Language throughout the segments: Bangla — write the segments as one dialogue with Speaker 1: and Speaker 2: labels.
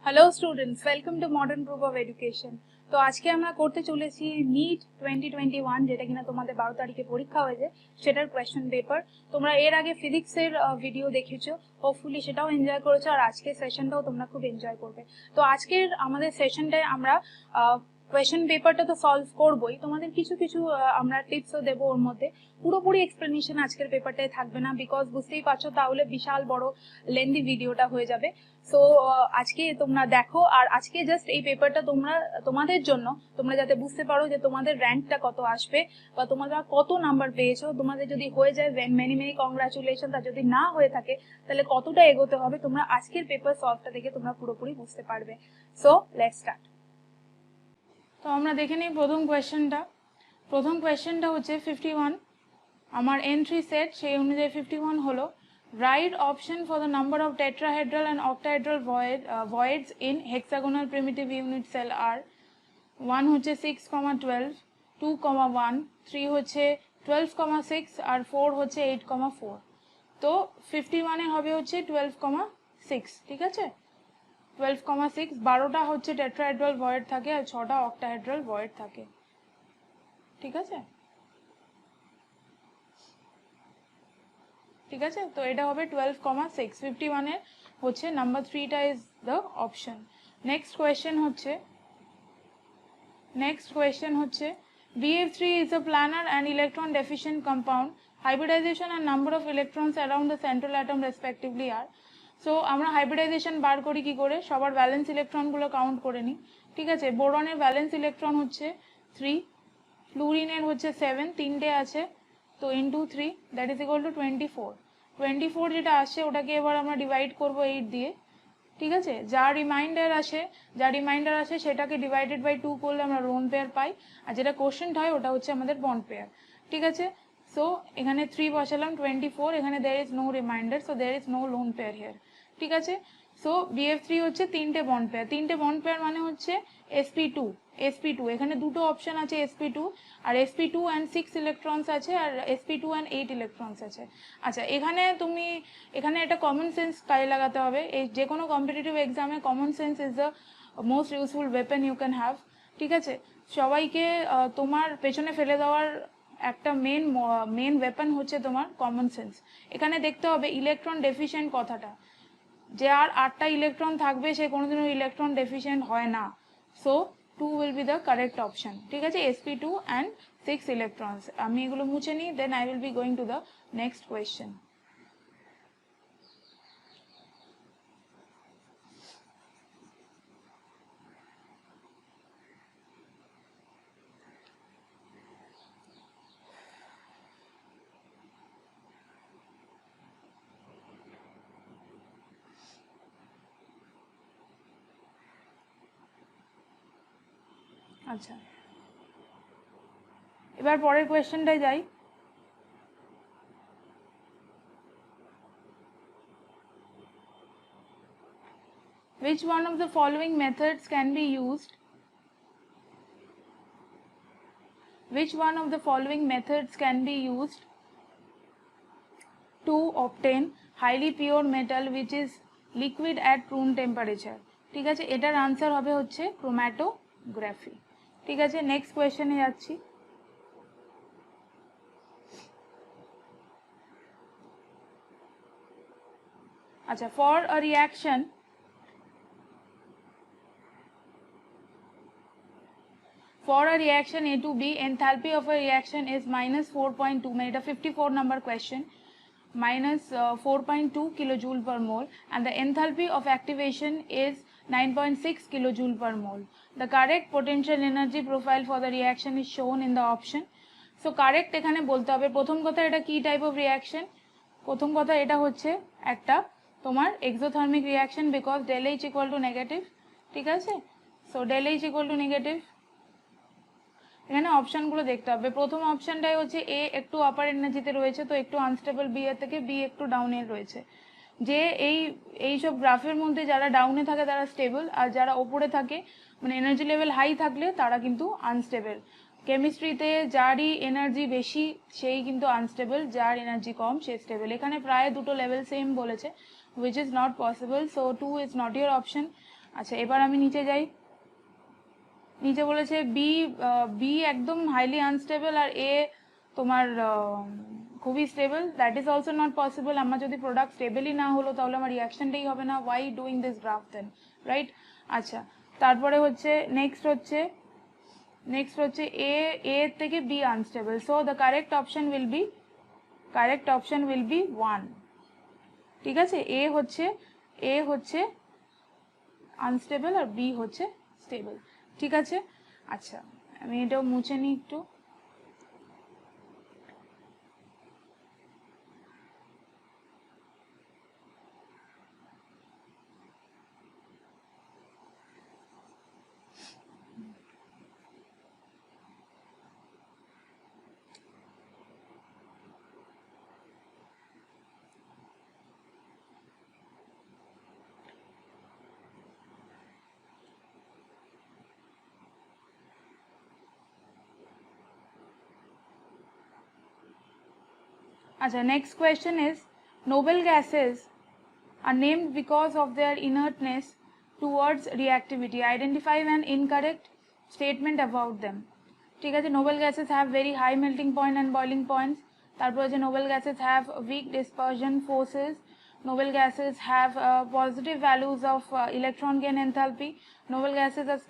Speaker 1: Hello students, welcome to modern proof of education. তো আজকে আমরা করতে চলেছি নিট 2021, যেটা কিনা তোমাদের 12 তারিখে পরীক্ষা হয়েছে, সেটার কোয়েশ্চেন পেপার। তোমরা এর আগে ফিজিক্সের ভিডিও দেখেছো, হোপফুলি সেটাও এনজয় করেছো, আর আজকের সেশনটাও তোমরা খুব এনজয় করবে। তো আজকের আমাদের সেশনটায় আমরা কোয়েশ্চেন পেপারটা তো সলভ করবোই, তোমাদের কিছু কিছু আমরা টিপসও দেবো ওর মধ্যে। পুরোপুরি এক্সপ্লেনেশন আজকের পেপারটায় থাকবে না, বিকজ বুঝতেই পারছো তাহলে বিশাল বড় লেন্দি ভিডিওটা হয়ে যাবে। সো আজকে তোমরা দেখো, আর আজকে জাস্ট এই পেপারটা তোমাদের জন্য, তোমরা যাতে বুঝতে পারো যে তোমাদের র্যাঙ্কটা কত আসবে বা তোমরা কত নাম্বার পেয়েছো। তোমাদের যদি হয়ে যায় মেনি মেনি কংগ্রাচুলেশন, আর যদি না হয়ে থাকে তাহলে কতটা এগোতে হবে তোমরা আজকের পেপার সলভটা দেখে তোমরা পুরোপুরি বুঝতে পারবে। So let's start. তো আমরা দেখে নিই প্রথম কোয়েশ্চেনটা হচ্ছে 51। আমার এন্ট্রি সেট সেই অনুযায়ী 51 হলো, write option for the number of tetrahedral and octahedral voids in hexagonal primitive unit cell are 1 হচ্ছে 6,12, 2,1, 3 হচ্ছে 12,6 আর 4 হচ্ছে 8,4। তো 51 এর হবে হচ্ছে 12,6, ঠিক আছে। 12,6, 12টা হচ্ছে টেট্রাহেড্রাল ভয়েড থাকে আর 6টা অক্টাহেড্রাল ভয়েড থাকে, ঠিক আছে। ঠিক আছে, তো এটা হবে 12,6। 51 এর হচ্ছে নাম্বার 3টা is the option. Next question হচ্ছে BF3 is a planar and electron deficient compound. Hybridization and number of electrons around the central atom respectively are. So আমরা হাইব্রিডাইজেশন বার করি কি করে, সবার ভ্যালেন্স ইলেকট্রনগুলো কাউন্ট করে নিই, ঠিক আছে। বোরনের ভ্যালেন্স ইলেকট্রন হচ্ছে 3, ফ্লুরিনের হচ্ছে 7, তিনটে আছে, তো into 3 that is equal to 24 যেটা আসে ওটাকে এবার আমরা ডিভাইড করব 8 দিয়ে, ঠিক আছে। যা রিমাইন্ডার আসে সেটাকে ডিভাইডেড বাই 2 করলে আমরা লোন পেয়ার পাই, আর যেটা কোশ্চেন হয় ওটা হচ্ছে আমাদের বন্ড পেয়ার, ঠিক আছে। সো এখানে 3 বসালাম, 24, এখানে there is no reminder, so there is no lone pair here, ঠিক আছে। সো BF3 হচ্ছে তিনটে বন্ড পেয়ার মানে হচ্ছে sp2 এখানে দুটো অপশন আছে, sp2 R sp2 and 6 electrons আছে, আর sp2 and 8 ইলেকট্রনস আছে। আচ্ছা, এখানে একটা কমন সেন্স কাজে লাগাতে হবে। এই যে কোনো কম্পিটিটিভ এক্সামে common sense is the most useful weapon you can have, ঠিক আছে। সবাইকে তোমার পেছনে ফেলে দেওয়ার একটা মেন ওয়েপন হচ্ছে তোমার কমন সেন্স। এখানে দেখতে হবে ইলেকট্রন ডেফিশিয়েন্ট কথাটা, যে আর 8টা ইলেকট্রন থাকবে সে কোনোদিনও ইলেকট্রন ডেফিশিয়েন্ট হয় না। So 2 will be the correct option, ঠিক আছে, sp2 and 6 electrons। আমি এগুলো মুছে নিই, then I will be going to the next question। আচ্ছা, এবার পরের কোয়েশ্চেনটায় যাই। Which one of the following methods can be used to obtain highly pure metal which is liquid at room temperature? ঠিক আছে, এটার আনসার হবে হচ্ছে ক্রোম্যাটোগ্রাফি, ঠিক আছে। নেক্সট কোয়েশ্চেনে যাচ্ছি। আচ্ছা, for a reaction A to B, enthalpy of a reaction is minus 4.2, মানে এটা 54 number question, minus 4.2 kilojoule per mole, and the enthalpy of activation is 9.6 kilojoule per mole. The correct potential energy profile for the reaction is shown in the option. So correct এখানে বলতে হবে, প্রথম কথা এটা কি টাইপ অফ রিয়াকশন, প্রথম কথা এটা হচ্ছে একটা তোমার exothermic reaction, because del H equal to negative, ঠিক আছে। So del H equal to negative. এখানে অপশনগুলো দেখতে হবে, প্রথম অপশনটাই হচ্ছে এ একটু আপার এনার্জিতে রয়েছে, তো একটু আনস্টেবল, বি এর থেকে বি একটু ডাউনের রয়েছে। যে এইসব গ্রাফের মধ্যে যারা ডাউনে থাকে তারা স্টেবল, আর যারা ওপরে থাকে মানে এনার্জি লেভেল হাই থাকলে তারা কিন্তু আনস্টেবল। কেমিস্ট্রিতে যারই এনার্জি বেশি সেই কিন্তু আনস্টেবল, যার এনার্জি কম সে স্টেবল। এখানে প্রায় দুটো লেভেল সেম বলেছে, which is not possible, so 2 is not your option। আচ্ছা এবার আমি নিচে যাই, নিচে বলেছে বি একদম হাইলি আনস্টেবল আর এ তোমার খুবই stable, that is also not possible. আমার যদি প্রোডাক্ট স্টেবলই না হলো তাহলে আমার রিয়াকশনটাই হবে না, why doing this graph then, right. আচ্ছা তারপরে হচ্ছে নেক্সট হচ্ছে এ থেকে B unstable, so the correct option will be 1, ঠিক আছে। এ হচ্ছে আনস্টেবল আর বি হচ্ছে স্টেবল, ঠিক আছে। আচ্ছা আমি এটাও মুছে নিই একটু। Acha, next question is, noble gases are named because of their inertness towards reactivity. Identify an incorrect statement about them. ঠিক আছে, noble gases have very high melting point and boiling points. তারপর আছে noble gases have weak dispersion forces. Noble gases have positive values of electron gain enthalpy. Noble gases are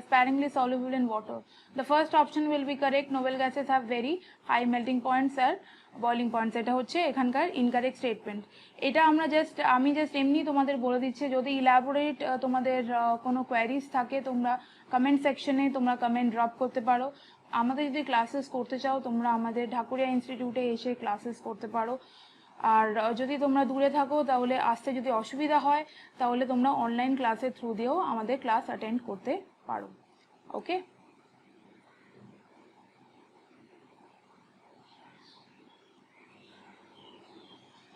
Speaker 1: sparingly soluble in water. The first option will be correct. Noble gases have very high melting points R boiling points, এটা হচ্ছে এখানকার ইনকারেক্ট স্টেটমেন্ট। এটা আমি জাস্ট এমনি তোমাদের বলে দিচ্ছি, যদি ইলাবোরেট তোমাদের কোনো কোয়ারিজ থাকে তোমরা কমেন্ট সেকশনে তোমরা কমেন্ট ড্রপ করতে পারো। আমাদের যদি ক্লাসেস করতে চাও তোমরা আমাদের ঢাকুরিয়া ইনস্টিটিউটে এসে ক্লাসেস করতে পারো। আর যদি তোমরা দূরে থাকো তাহলে আসতে যদি অসুবিধা হয় তাহলে তোমরা অনলাইন ক্লাসের থ্রু দিয়েও আমাদের ক্লাস অ্যাটেন্ড করতে পারো। ওকে,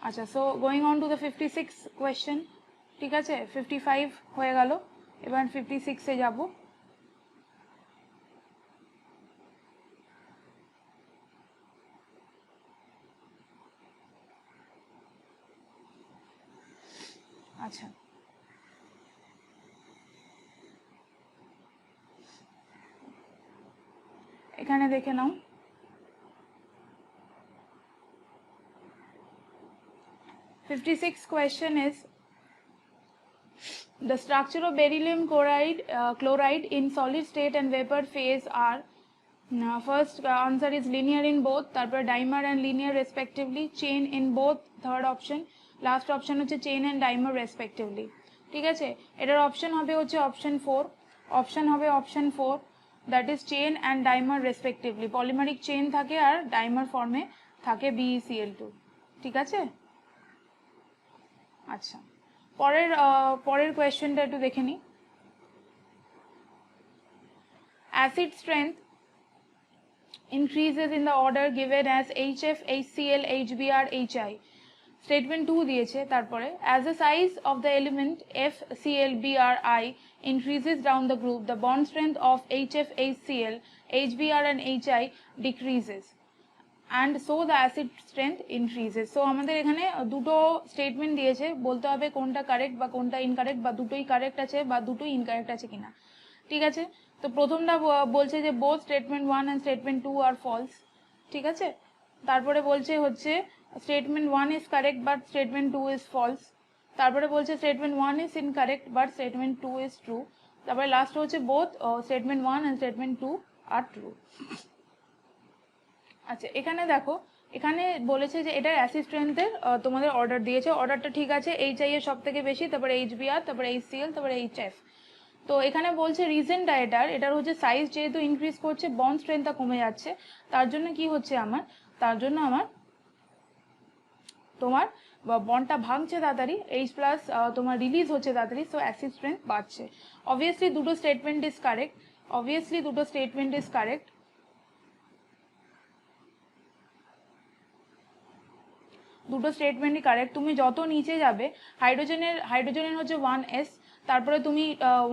Speaker 1: আচ্ছা so going on to the 56 question, ঠিক আছে। 55 হয়ে গেল, এবার 56-এ যাব। আচ্ছা এখানে দেখে নাও, 56 question is, the structure of beryllium chloride in solid state and vapor phase are, first answer is linear in both, তারপর dimer and linear respectively, chain in both, third option, last option হচ্ছে chain and dimer respectively, ঠিক আছে। এটার অপশন হবে হচ্ছে option 4, that is chain and dimer respectively, polymeric chain থাকে আর dimer ফর্মে থাকে BeCl2, ঠিক আছে। আচ্ছা পরের কোয়েশ্চেনটা একটু দেখে নিই। Acid strength increases in the order given as HF, HCl, HBr, HI. Statement 2 দিয়েছে, তারপরে as the size of the element FCl, Br, I increases down the group, the bond strength of HF, HCl, HBr and HI decreases and so the acid strength increases. So আমাদের এখানে দুটো স্টেটমেন্ট দিয়েছে, বলতে হবে কোনটা কারেক্ট বা কোনটা ইনকারেক্ট, বা দুটোই কারেক্ট আছে বা দুটোই ইনকারেক্ট আছে কিনা, ঠিক আছে। তো প্রথমটা বলছে যে both statement 1 and statement 2 are false, ঠিক আছে। তারপরে বলছে হচ্ছে statement 1 is correct but statement 2 is false, তারপরে বলছে statement 1 is incorrect but statement 2 is true, তারপরে লাস্ট হচ্ছে both statement 1 and statement 2 are true. আচ্ছা এখানে দেখো, এখানে বলেছে যে এটা অ্যাসিড স্ট্রেংথের তোমাদের অর্ডার দিয়েছে, অর্ডারটা ঠিক আছে, HI এর সব থেকে বেশি, তারপরে HBr, তারপরে HCl, তারপরে HF। তো এখানে বলছে রিজনটা এটার হচ্ছে সাইজ যেহেতু ইনক্রিজ করছে বন্ড স্ট্রেংথটা কমে যাচ্ছে, তার জন্য কি হচ্ছে আমার তোমার বন্ডটা ভাঙছে তাড়াতাড়ি, H+ তোমার রিলিজ হচ্ছে তাড়াতাড়ি, সো অ্যাসিড স্ট্রেংথ বাড়ছে। অবভিয়াসলি দুটো স্টেটমেন্ট ইজ কারেক্ট, দুটো স্টেটমেন্টই কারেক্ট। তুমি যত নিচে যাবে হাইড্রোজেনের হচ্ছে 1s, তারপরে তুমি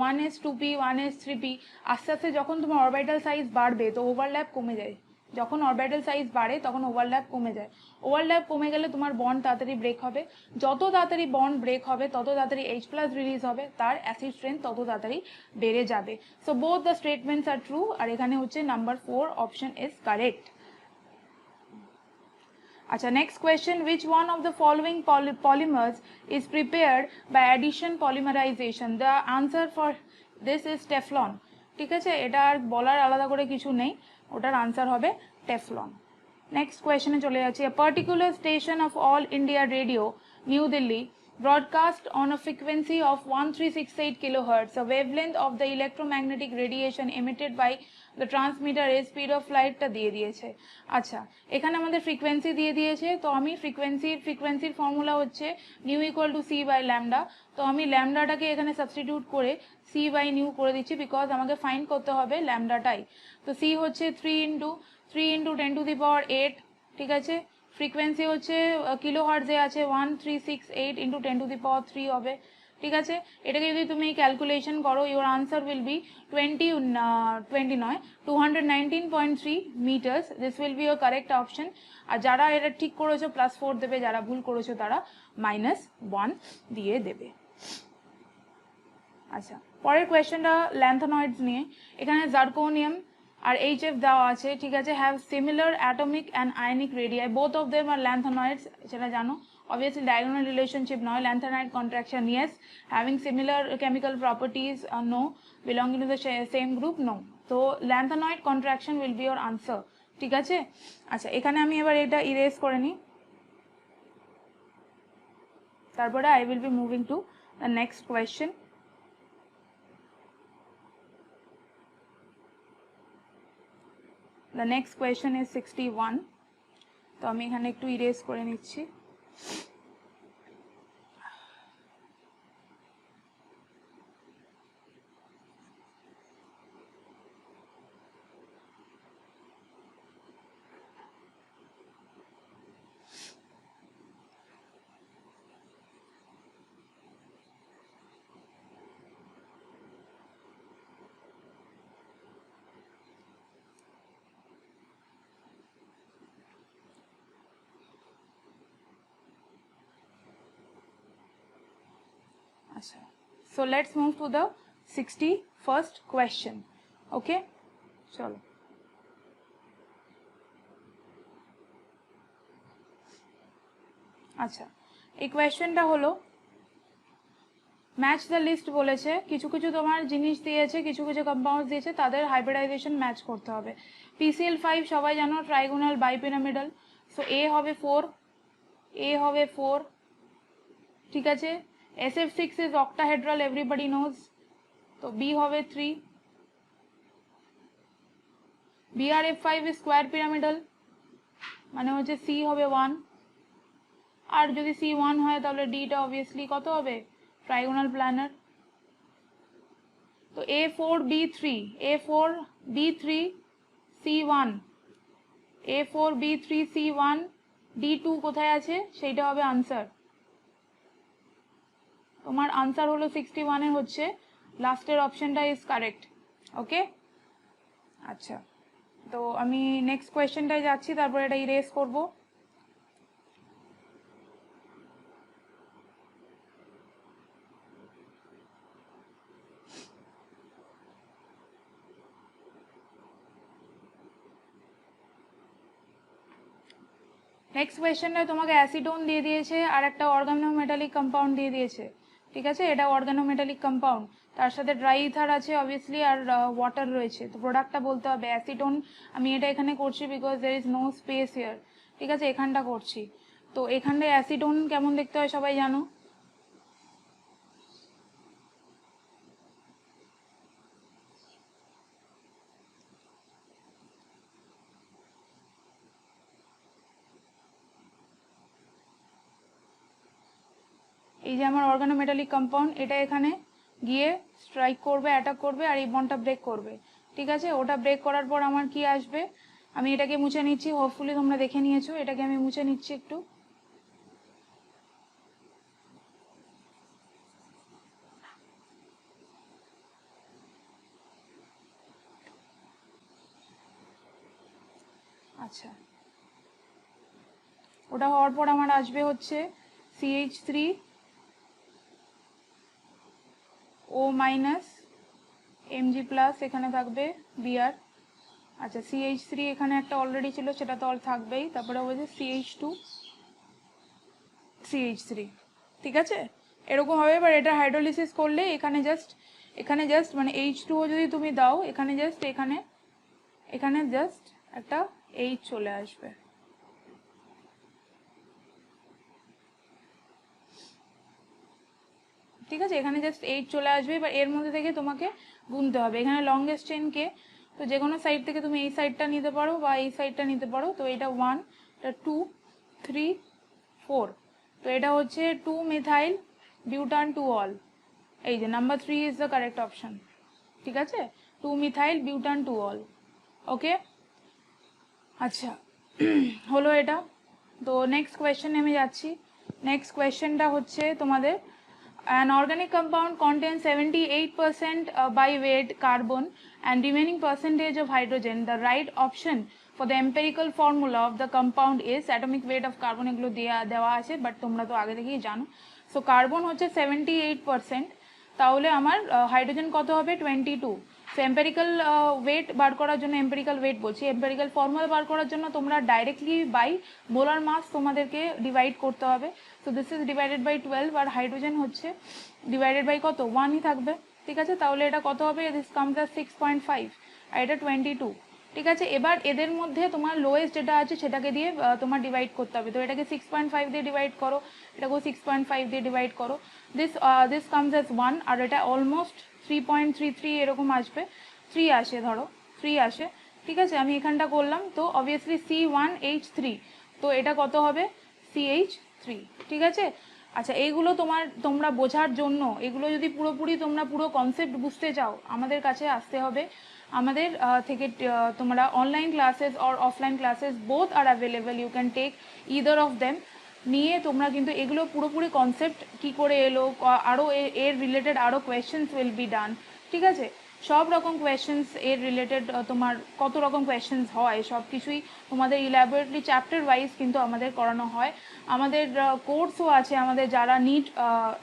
Speaker 1: 1s 2p 1s 3p, আস্তে আস্তে যখন তোমার অরবিটাল সাইজ বাড়বে তো ওভারল্যাপ কমে যায়, যখন অরবিটাল সাইজ বাড়ে তখন ওভারল্যাপ কমে যায়, ওভারল্যাপ কমে গেলে তোমার বন্ড তাড়াতাড়ি ব্রেক হবে, যত তাড়াতাড়ি বন্ড ব্রেক হবে তত তাড়াতাড়ি H+ রিলিজ হবে, তার অ্যাসিড স্ট্রেংথ তত তাড়াতাড়ি বেড়ে যাবে। So both the statements are true, আর এখানে হচ্ছে নাম্বার 4 অপশন ইজ কারেক্ট। আচ্ছা, next question, which one of the following polymers is prepared by addition polymerization? The answer for this is Teflon। ঠিক আছে, এটা আর বলার আলাদা করে কিছু নেই, ওটার আনসার হবে টেফলন। নেক্সট কোয়েশ্চেনে চলে যাচ্ছি, a particular station of All India Radio, New Delhi, broadcast on a frequency of 1368 kilohertz, a wavelength of the electromagnetic radiation emitted by the transmitter is speed of light টা দিয়ে দিয়েছে। আচ্ছা, এখানে আমাদের ফ্রিকোয়েন্সি দিয়ে দিয়েছে, তো আমি ফ্রিকোয়েন্সির ফর্মুলা হচ্ছে nu equal to c by lambda, তো আমি ল্যামডাটাকে এখানে সাবস্টিটিউট করে সি বাই নিউ করে দিচ্ছি, বিকজ আমাকে ফাইন্ড করতে হবে ল্যামডাটাই। তো সি হচ্ছে 3 ইন্টু 10⁸8, ঠিক আছে, ফ্রিকোয়েন্সি হচ্ছে কিলো হার্টজে আছে 1368 ইন্টু 10⁻³ হবে, ঠিক আছে। এটাকে যদি তুমি ক্যালকুলেশন করো, your answer will be 219.3 metres. This will be your correct option. আর যারা এটা ঠিক করেছো +4 দেবে, যারা ভুল করেছো তারা -1 দিয়ে দেবে। আচ্ছা, পরের কোয়েশ্চেনটা ল্যান্থানয়েডস নিয়ে। এখানে জার্কোনিয়াম আর HF দেওয়া আছে, ঠিক আছে, have similar atomic and ionic radii, both of them are lanthanoids, সেটা জানো। Obviously diagonal relationship নয়, lanthanide contraction yes, having similar chemical properties no, belonging to the same group no, so lanthanide contraction will be your answer, ঠিক আছে। আচ্ছা, এখানে আমি এবার এটা ইরেজ করে নিই, তারপরে I will be moving to the next question. The next question is 61, তো আমি এখানে একটু ইরেজ করে নিচ্ছি। So let's move to the 61st question. Okay, chalo। আচ্ছা, এই কোয়েশ্চেনটা হলো ম্যাচ দ্য লিস্ট বলেছে, কিছু কিছু তোমার জিনিস দিয়েছে, কিছু কিছু কম্পাউন্ডস দিয়েছে, তাদের হাইব্রিডাইজেশন ম্যাচ করতে হবে। PCl5 সবাই জানো ট্রাইগোনাল বাইপিরামিডাল, সো এ হবে 4, ঠিক আছে। SF6 is octahedral, everybody knows, তো B হবে 3, BRF5 is square pyramidal, মানে হচ্ছে C হবে 1, আর যদি C1 হয় তাহলে D টা অবভিয়াসলি কত হবে, ট্রাইগোনাল প্ল্যানার। তো A4B3 C1, A4B3 C1, D2 কোথায় আছে সেইটা হবে আনসার। তোমার আনসার হলো 61 এর হচ্ছে লাস্টের অপশনটা ইজ কারেক্ট। ওকে, আচ্ছা, তো আমি নেক্সট কোয়েশ্চেনটায় যাচ্ছি, তারপর এটা ইরেজ করব। নেক্সট কোয়েশ্চেনটায় তোমাকে অ্যাসিডোন দিয়ে দিয়েছে আর একটা অর্গানোমেটালিক কম্পাউন্ড দিয়ে দিয়েছে, ঠিক আছে, এটা অর্গানোমেটালিক কম্পাউন্ড, তার সাথে ড্রাই ইথার আছে অবভিয়াসলি, আর ওয়াটার রয়েছে, তো প্রোডাক্টটা বলতে হবে অ্যাসিডোন। আমি এটা এখানে করছি because there is no space here, ঠিক আছে, এখানটা করছি। তো এখানটায় অ্যাসিডোন কেমন দেখতে হয় সবাই জানো, এই যে আমার অর্গানোমেটালিক কম্পাউন্ড, এটা এখানে গিয়ে স্ট্রাইক করবে, অ্যাটাক করবে, আর এই বন্ডটা ব্রেক করবে, ঠিক আছে। ওটা ব্রেক করার পর আমার কি আসবে, আমি এটাকে মুছে নিচ্ছি, হোপফুলি তোমরা দেখে নিয়েছো, এটাকে আমি মুছে নিচ্ছি একটু। আচ্ছা, ওটা হওয়ার পর আমার আসবে হচ্ছে CH3O মাইনাস Mg প্লাস, এখানে থাকবে Br। আচ্ছা, CH3 এখানে একটা অলরেডি ছিল, সেটা তো থাকবেই। তারপরে হচ্ছে CH2 CH3, ঠিক আছে, এরকম হবে। এবার এটা হাইড্রোলিসিস করলে এখানে জাস্ট মানে H2O যদি তুমি দাও, এখানে জাস্ট একটা H চলে আসবে। ঠিক আছে, এখানে জাস্ট 8 চলে আসবে। এবার এর মধ্যে থেকে তোমাকে গুনতে হবে এখানে লংগেস্ট চেন কে, তো যে কোনো সাইড থেকে তুমি এই সাইডটা নিতে পারো বা এই সাইডটা নিতে পারো। তো এটা 1, এটা 2, 3, 4, তো এটা হচ্ছে 2 মিথাইল বিউটান টু অল। এই যে number 3 is the correct option, ঠিক আছে, 2 মিথাইল বিউটান টু অল। ওকে, আচ্ছা হলো এটা। তো নেক্সট কোয়েশ্চেনে আমি যাচ্ছি। নেক্সট কোয়েশ্চেনটা হচ্ছে তোমাদের, an organic compound contains 78% by weight carbon and remaining percentage of hydrogen. The right option for the empirical formula of the compound is atomic weight of carbon, এগুলো দেওয়া আছে, বাট তোমরা তো আগে থেকেই জানো। সো কার্বন হচ্ছে 78%, তাহলে আমার হাইড্রোজেন কত হবে 22। সো এম্পেরিক্যাল ওয়েট বার করার জন্য, এম্পেরিক্যাল ওয়েট বলছি, এম্পেরিক্যাল ফর্মুলা বার করার জন্য তোমরা ডাইরেক্টলি বাই মোলার মাস তোমাদেরকে ডিভাইড করতে হবে। So this is divided by 12, আর হাইড্রোজেন হচ্ছে ডিভাইডেড বাই কত 1ই থাকবে, ঠিক আছে। তাহলে এটা কত হবে, দিস কামস অ্যাজ 6.5 আর এটা 22, ঠিক আছে। এবার এদের মধ্যে তোমার লোয়েস্ট যেটা আছে সেটাকে দিয়ে তোমার ডিভাইড করতে হবে। তো এটাকে 6.5 দিয়ে ডিভাইড করো, এটাকেও 6.5 দিয়ে ডিভাইড করো, দিস কামস অ্যাজ 1, আর এটা অলমোস্ট 3.33 এরকম আসবে, 3 আসে, ধরো 3 আসে, ঠিক আছে। আমি এখানটা করলাম, তো অবভিয়াসলি C1H3, তো এটা কত হবে CH3, ঠিক আছে। আচ্ছা, এইগুলো তোমরা বোঝার জন্য, এগুলো যদি পুরোপুরি তোমরা পুরো কনসেপ্ট বুঝতে চাও, আমাদের কাছে আসতে হবে। আমাদের থেকে তোমরা online classes or offline classes both are available, you can take either of them. নিয়ে তোমরা কিন্তু এগুলো পুরোপুরি কনসেপ্ট কী করে এলো, আরও এর রিলেটেড আরও কোয়েশ্চেন্স উইল বি ডান, ঠিক আছে। সব রকম কোয়েশ্চেন্স এর রিলেটেড, তোমার কত রকম কোয়েশ্চেন্স হয় সব কিছুই তোমাদের ইলাবোরেটলি চ্যাপ্টার ওয়াইজ কিন্তু আমাদের করানো হয়। আমাদের কোর্সও আছে, আমাদের যারা নিট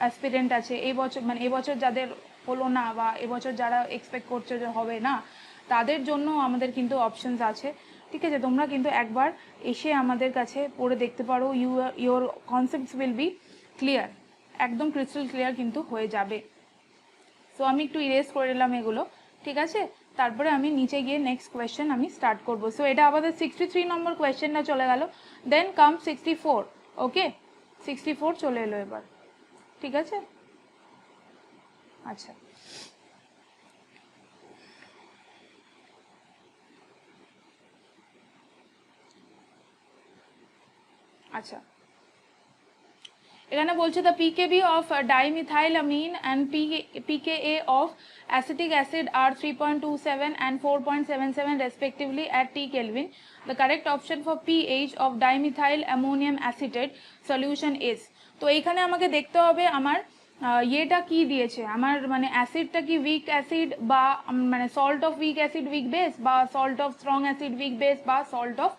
Speaker 1: অ্যাসপিরেন্ট আছে এই বছর, মানে এবছর যাদের হলো না বা এবছর যারা এক্সপেক্ট করছে যে হবে না, তাদের জন্য আমাদের কিন্তু অপশানস আছে, ঠিক আছে। তোমরা কিন্তু একবার এসে আমাদের কাছে পড়ে দেখতে পারো, your concepts will be clear, একদম ক্রিস্টাল ক্লিয়ার কিন্তু হয়ে যাবে। সো আমি একটু ইরেজ করে নিলাম এগুলো, ঠিক আছে। তারপরে আমি নিচে গিয়ে নেক্সট কোয়েশ্চেন আমি স্টার্ট করব। সো এটা আমাদের 63 নম্বর কোয়েশ্চেনটা চলে গেল, দেন কাম 64। ওকে, 64 চলে এলো এবার, ঠিক আছে। আচ্ছা, আচ্ছা, এখানে বলছে the pKb of dimethylamine and pKa of acetic acid are 3.27 and 4.77 respectively at T Kelvin. The correct option for pH of dimethyl ammonium acetate solution is, তো এইখানে আমাকে দেখতে হবে আমার ইয়েটা কি দিয়েছে, আমার মানে অ্যাসিডটা কি উইক অ্যাসিড বা মানে salt of weak acid weak base, বা salt of strong acid weak base, বা salt of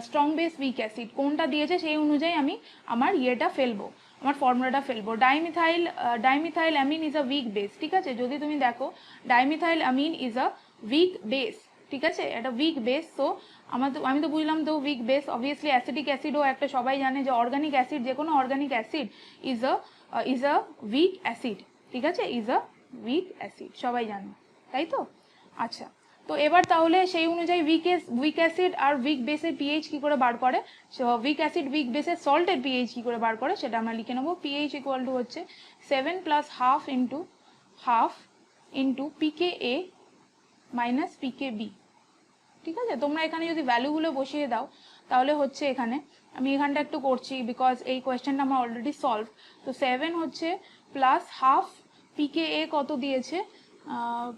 Speaker 1: strong base weak acid, কোনটা দিয়েছে সেই অনুযায়ী আমি আমার ইয়েটা ফেলবো, আমার ফর্মুলাটা ফেলবো। Dimethyl amine is a week base, ঠিক আছে। যদি তুমি দেখো dimethyl amine is a week base, ঠিক আছে, এটা উইক বেস। সো আমি তো বুঝলাম তো উইক বেস, অবভিয়াসলি অ্যাসিডিক অ্যাসিডও একটা, সবাই জানে যে অর্গানিক অ্যাসিড, যে কোনো organic acid is a week acid, ঠিক আছে, ইজ আ উইক অ্যাসিড, সবাই জানে, তাই তো। আচ্ছা, তো এবার তাহলে সেই অনুযায়ী উইক অ্যাসিড আর উইক বেসের পিএইচ কী করে বার করে, উইক অ্যাসিড উইক বেসের সল্টের পিএইচ কী করে বার করে সেটা আমরা লিখে নেবো। পিএইচ ইকুয়াল টু হচ্ছে 7 + ½ ইন্টু পিকেএ মাইনাস পিকেবি, ঠিক আছে। তোমরা এখানে যদি ভ্যালুগুলো বসিয়ে দাও তাহলে হচ্ছে, এখানে আমি এখানটা একটু করছি বিকজ এই কোয়েশ্চেনটা আমার অলরেডি সলভ। তো 7 হচ্ছে +½ পিকেএ কত দিয়েছে,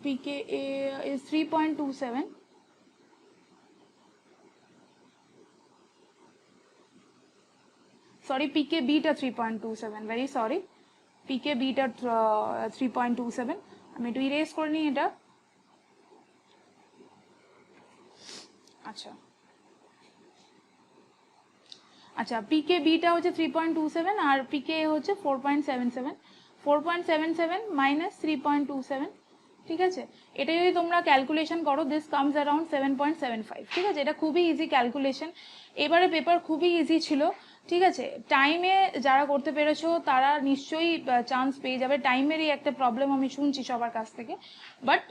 Speaker 1: পিকেএ ইজ 3.27, সরি পিকেবিটা 3.27, ভেরি সরি, পিকেবিটা 3.27, আমি একটু ইরেজ করে নিই এটা। আচ্ছা, আচ্ছা পিকে বিটা হচ্ছে 3.27 আর পিকে হচ্ছে 4.77, 4.77 মাইনাস 3.27, ঠিক আছে। এটা যদি তোমরা ক্যালকুলেশন করো দিস কামস অ্যারাউন্ড 7.75, ঠিক আছে। এটা খুবই ইজি ক্যালকুলেশন। এবারে পেপার খুবই ইজি ছিল, ঠিক আছে। টাইমে যারা করতে পেরেছো তারা নিশ্চয়ই চান্স পেয়ে যাবে। টাইমেরই একটা প্রবলেম আমি শুনছি সবার কাছ থেকে, বাট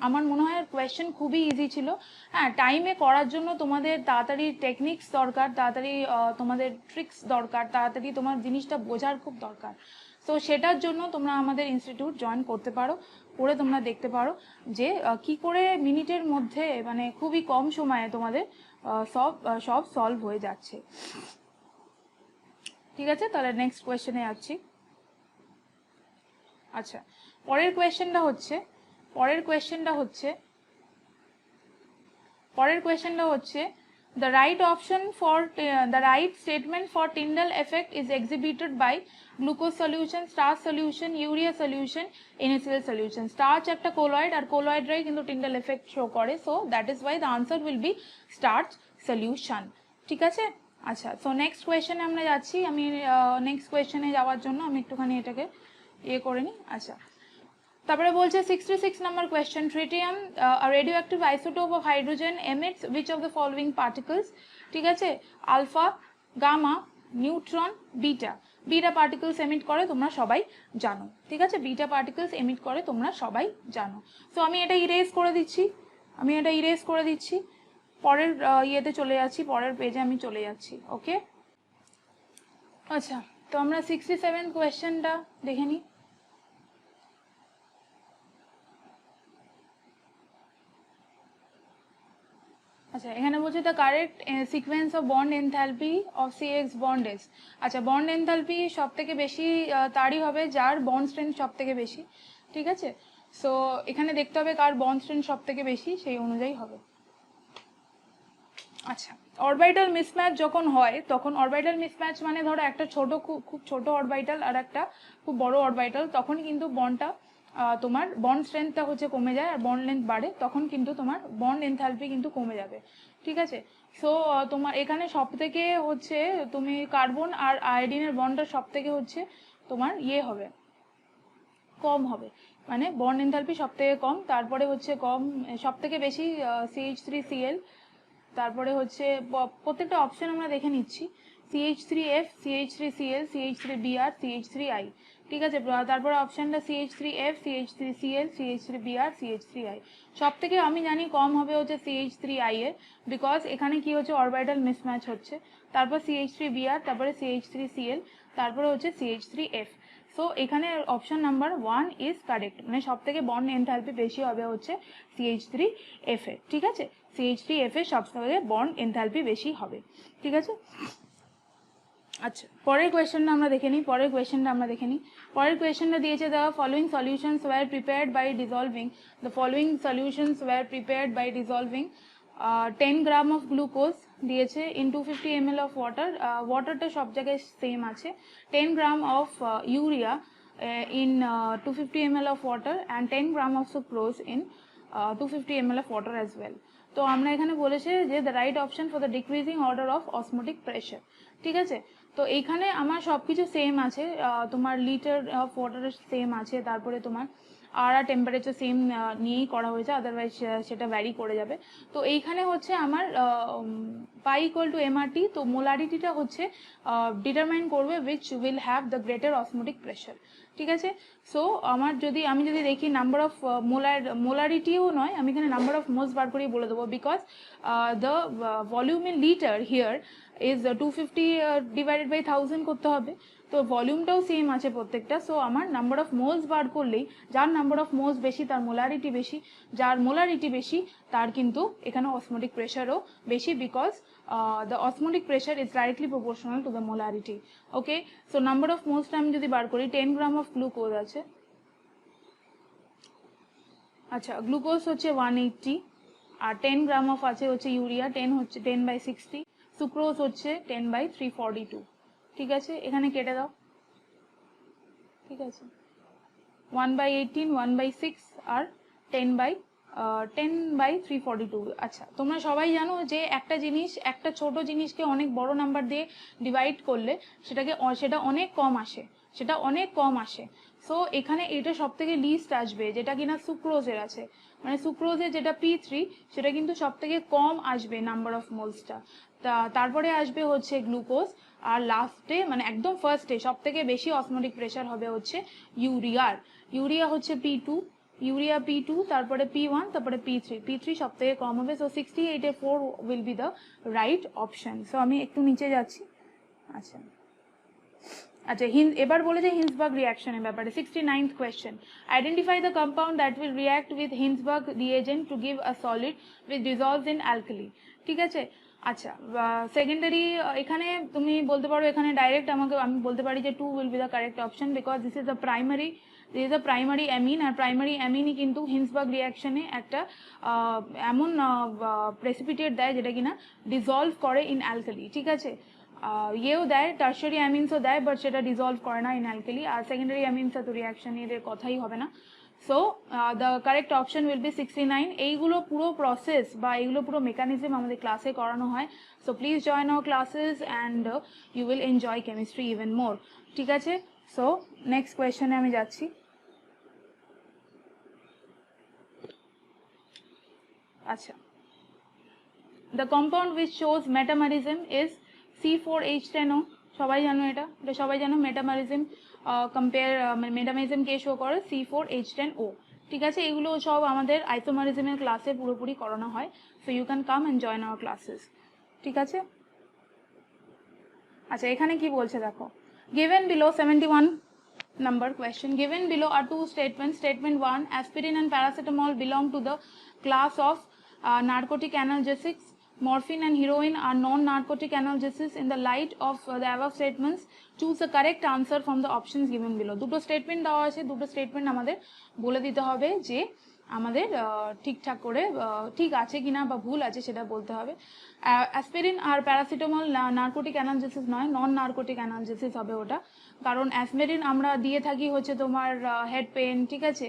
Speaker 1: আমার মনে হয় কোয়েশ্চেন খুবই ইজি ছিল। হ্যাঁ, টাইমে করার জন্য তোমাদের তাড়াতাড়ি টেকনিক্স দরকার, তাড়াতাড়ি তোমাদের ট্রিক্স দরকার, তাড়াতাড়ি তোমার জিনিসটা বোঝার খুব দরকার। তো সেটার জন্য তোমরা আমাদের ইনস্টিটিউট জয়েন করতে পারো, করে তোমরা দেখতে পারো যে কি করে মিনিটের মধ্যে মানে খুবই কম সময়ে তোমাদের সব সলভ হয়ে যাচ্ছে, ঠিক আছে। তাহলে নেক্সট কোয়েশ্চেনে যাচ্ছি। আচ্ছা, পরের কোয়েশ্চেনটা হচ্ছে the right option for the right statement for Tyndall effect is exhibited by glucose solution, starch solution, urea solution, NaCl solution. Starch একটা colloid আর colloid রাই কিন্তু Tyndall effect show করে, so that is why the answer will be starch solution, ঠিক আছে। আচ্ছা, so next question আমরা যাচ্ছি। আমি নেক্সট কোয়েশ্চেনে যাওয়ার জন্য আমি একটুখানি এটাকে করে নিই। আচ্ছা, তারপরে বলছে 66 number question, tritium a radioactive isotope of hydrogen emits which of the following particles, ঠিক আছে। Alpha, gamma, neutron, beta. Beta particles emit করে তোমরা সবাই জানো, ঠিক আছে। বিটা পার্টিকেলস এমিট করে তোমরা সবাই জানো। সো আমি এটা ইরেজ করে দিচ্ছি, পরের ইয়েতে চলে যাচ্ছি, পরের পেজে আমি চলে যাচ্ছি, ওকে। আচ্ছা, তো আমরা 67 কোয়েশ্চেনটা দেখে নিই। আচ্ছা, এখানে বলছে the correct sequence of bond enthalpy of CX bond S. আচ্ছা, বন্ড এনথালপি সব থেকে বেশি তারই হবে যার বন্ড স্ট্রেন্থ সব থেকে বেশি, ঠিক আছে। সো এখানে দেখতে হবে কার বন্ড স্ট্রেন্থ সব থেকে বেশি, সেই অনুযায়ী হবে। আচ্ছা, অরবিটাল মিসম্যাচ যখন হয় তখন, অরবিটাল মিসম্যাচ মানে ধরো একটা খুব ছোট অরবিটাল আর একটা খুব বড় অরবিটাল, তখন কিন্তু বন্ডটা তোমার বন্ড স্ট্রেংথটা হচ্ছে কমে যায় আর বন্ড লেন্থ বাড়ে, তখন কিন্তু তোমার বন্ড এনথালপি কিন্তু কমে যাবে, ঠিক আছে। সো তোমার এখানে সব থেকে হচ্ছে তুমি কার্বন আর আয়োডিনের বন্ডটা সব থেকে হচ্ছে তোমার হবে, কম হবে, মানে বন্ড এনথালপি সব থেকে কম। তারপরে হচ্ছে কম সব থেকে বেশি CH3Cl, তারপরে হচ্ছে প্রত্যেকটা অপশন আমরা দেখে নিচ্ছি, CH3F, CH3Cl, CH3Br, CH3I, ঠিক আছে। তারপরে অপশনটা CH3F, CH3Cl, CH3Br, CH3I। সব থেকে আমি জানি কম হবে হচ্ছে CH3I এর, বিকজ এখানে কি হচ্ছে অরবিটাল মিসম্যাচ হচ্ছে। তারপর CH3Br, তারপরে CH3Cl, তারপরে হচ্ছে CH3F। সো এখানে অপশন নাম্বার 1 ইজ কারেক্ট, মানে সব থেকে বন্ড এনথালপি বেশি হবে হচ্ছে CH3F এর, ঠিক আছে। CH3F এর সব থেকে বন্ড এনথালপি বেশি হবে, ঠিক আছে। আচ্ছা, পরের কোয়েশ্চেনটা আমরা দেখে নিই। পরের কোয়েশ্চেনটা দিয়েছে the following solutions were prepared by dissolving 10 gram of glucose দিয়েছে ইন 250 ml অফ ওয়াটার। ওয়াটারটা সব জায়গায় সেম আছে। 10 gram of urea in 250 ml of water and 10 gram of sucrose in 250 ml of water as well. তো আমরা এখানে বলেছে যে the right option for the decreasing order of osmotic pressure, ঠিক আছে। তো এইখানে আমার সব কিছু সেম আছে, তোমার লিটার অফ ওয়াটারের সেম আছে, তারপরে তোমার আর টেম্পারেচার সেম নিয়েই করা হয়েছে, আদারওয়াইজ সেটা ভ্যারি করে যাবে। তো এইখানে হচ্ছে আমার পাই ইকুয়াল টু MRT, তো মোলারিটিটা হচ্ছে ডিটারমাইন করবে which will have the greater osmotic pressure, ঠিক আছে। সো আমি যদি দেখি নাম্বার অফ মোলারিটিও নয়, আমি এখানে নাম্বার অফ মোলস বার করেই বলে দেবো, because the volume in litre here is 250 divided by 1000 করতে হবে, তো ভলিউমটাও সেম আছে প্রত্যেকটা। সো আমার নাম্বার অফ মোলস বার করলেই, যার নাম্বার অফ মোলস বেশি তার মোলারিটি বেশি, যার মোলারিটি বেশি তার কিন্তু এখানে অসমোটিক প্রেশারও বেশি, because the osmotic pressure is directly proportional to the molarity. Okay, so number of moles আমি যদি বার করি 10 গ্রাম অফ গ্লুকোজ আছে। আচ্ছা, গ্লুকোজ হচ্ছে 180 আর 10 গ্রাম অফ আছে হচ্ছে ইউরিয়া, 10/60, সুক্রোজ হচ্ছে 10/342, ঠিক আছে। এখানে কেটে দাও, ঠিক আছে। 1/18, 1/6 আর 10/60, 10/342। আচ্ছা, তোমরা সবাই জানো যে একটা জিনিস, একটা ছোট জিনিসকে অনেক বড় নাম্বার দিয়ে ডিভাইড করলে সেটা অনেক কম আসে। সো এখানে এটা সব থেকে লিস্ট আসবে, যেটা কিনা সুক্রোজের আছে, মানে সুক্রোজের যেটা P3 সেটা কিন্তু সব থেকে কম আসবে নাম্বার অফ মোলসটা। তারপরে আসবে হচ্ছে গ্লুকোজ, আর লাস্টে মানে একদম ফার্স্টে সব থেকে বেশি অসমোটিক প্রেশার হবে হচ্ছে ইউরিয়া হচ্ছে P2, তারপরে P1, তারপরে P3 সব থেকে কম হবে। So 68/4 will be the right option. So আমি একটু নিচে যাচ্ছি। আচ্ছা, এবার বলেছে হিন্সবার্গ রিঅ্যাকশনের ব্যাপারে। 69th question, identify the compound that will react with Hinsberg reagent to give a solid which dissolves in alkali. ঠিক আছে, আচ্ছা সেকেন্ডারি এখানে তুমি বলতে পারো, এখানে ডাইরেক্ট আমি বলতে পারি যে 2 will be the correct option, because this is the primary amine, আর প্রাইমারি অ্যামিনই কিন্তু হিন্সবার্গ রিঅ্যাকশনে একটা এমন প্রেসিপিটেট দেয় যেটা কিনা ডিজলভ করে ইন অ্যালকালি। ঠিক আছে, ইয়েও দেয়, টার্শারি অ্যামিনসও দেয়, বাট সেটা ডিজলভ করে না ইন অ্যালকালি। আর সেকেন্ডারি অ্যামিনস তো রিঅ্যাকশন এদের কথাই হবে না। So the correct option will B 69। এইগুলো পুরো প্রসেস বা এইগুলো পুরো মেকানিজম আমাদের ক্লাসে করানো হয়। So please join our classes and you will enjoy chemistry even more. ঠিক আছে, সো নেক্সট কোয়েশ্চনে আমি যাচ্ছি। আচ্ছা, the compound which shows metamerism is C4H10O। সবাই জানো এটা সবাই জানো মেটামেরিজম মেটামেরিজম কে শো করে C4H10O। ঠিক আছে, এগুলো সব আমাদের আইসোমারিজমের ক্লাসে পুরোপুরি করানো হয়। So you can come and join our classes. ঠিক আছে, আচ্ছা এখানে কি বলছে দেখো, given below 71 number question, given below are two statements. Statement 1, aspirin and paracetamol belong to the class of narcotic analgesics. Morphine and heroin are non-narcotic analgesics. In the light of the above statements, choose the correct answer from the options given below. দুটো স্টেটমেন্ট দেওয়া আছে, দুটো স্টেটমেন্ট আমাদের বলে দিতে হবে যে আমাদের ঠিকঠাক করে ঠিক আছে কিনা বা ভুল আছে সেটা বলতে হবে। অ্যাসপিরিন আর প্যারাসিটামল নার্কোটিক অ্যানালজেসিস নয়, নন নার্কোটিক অ্যানালজেসিস হবে ওটা, কারণ অ্যাসপিরিন আমরা দিয়ে থাকি হচ্ছে তোমার হেড পেন, ঠিক আছে,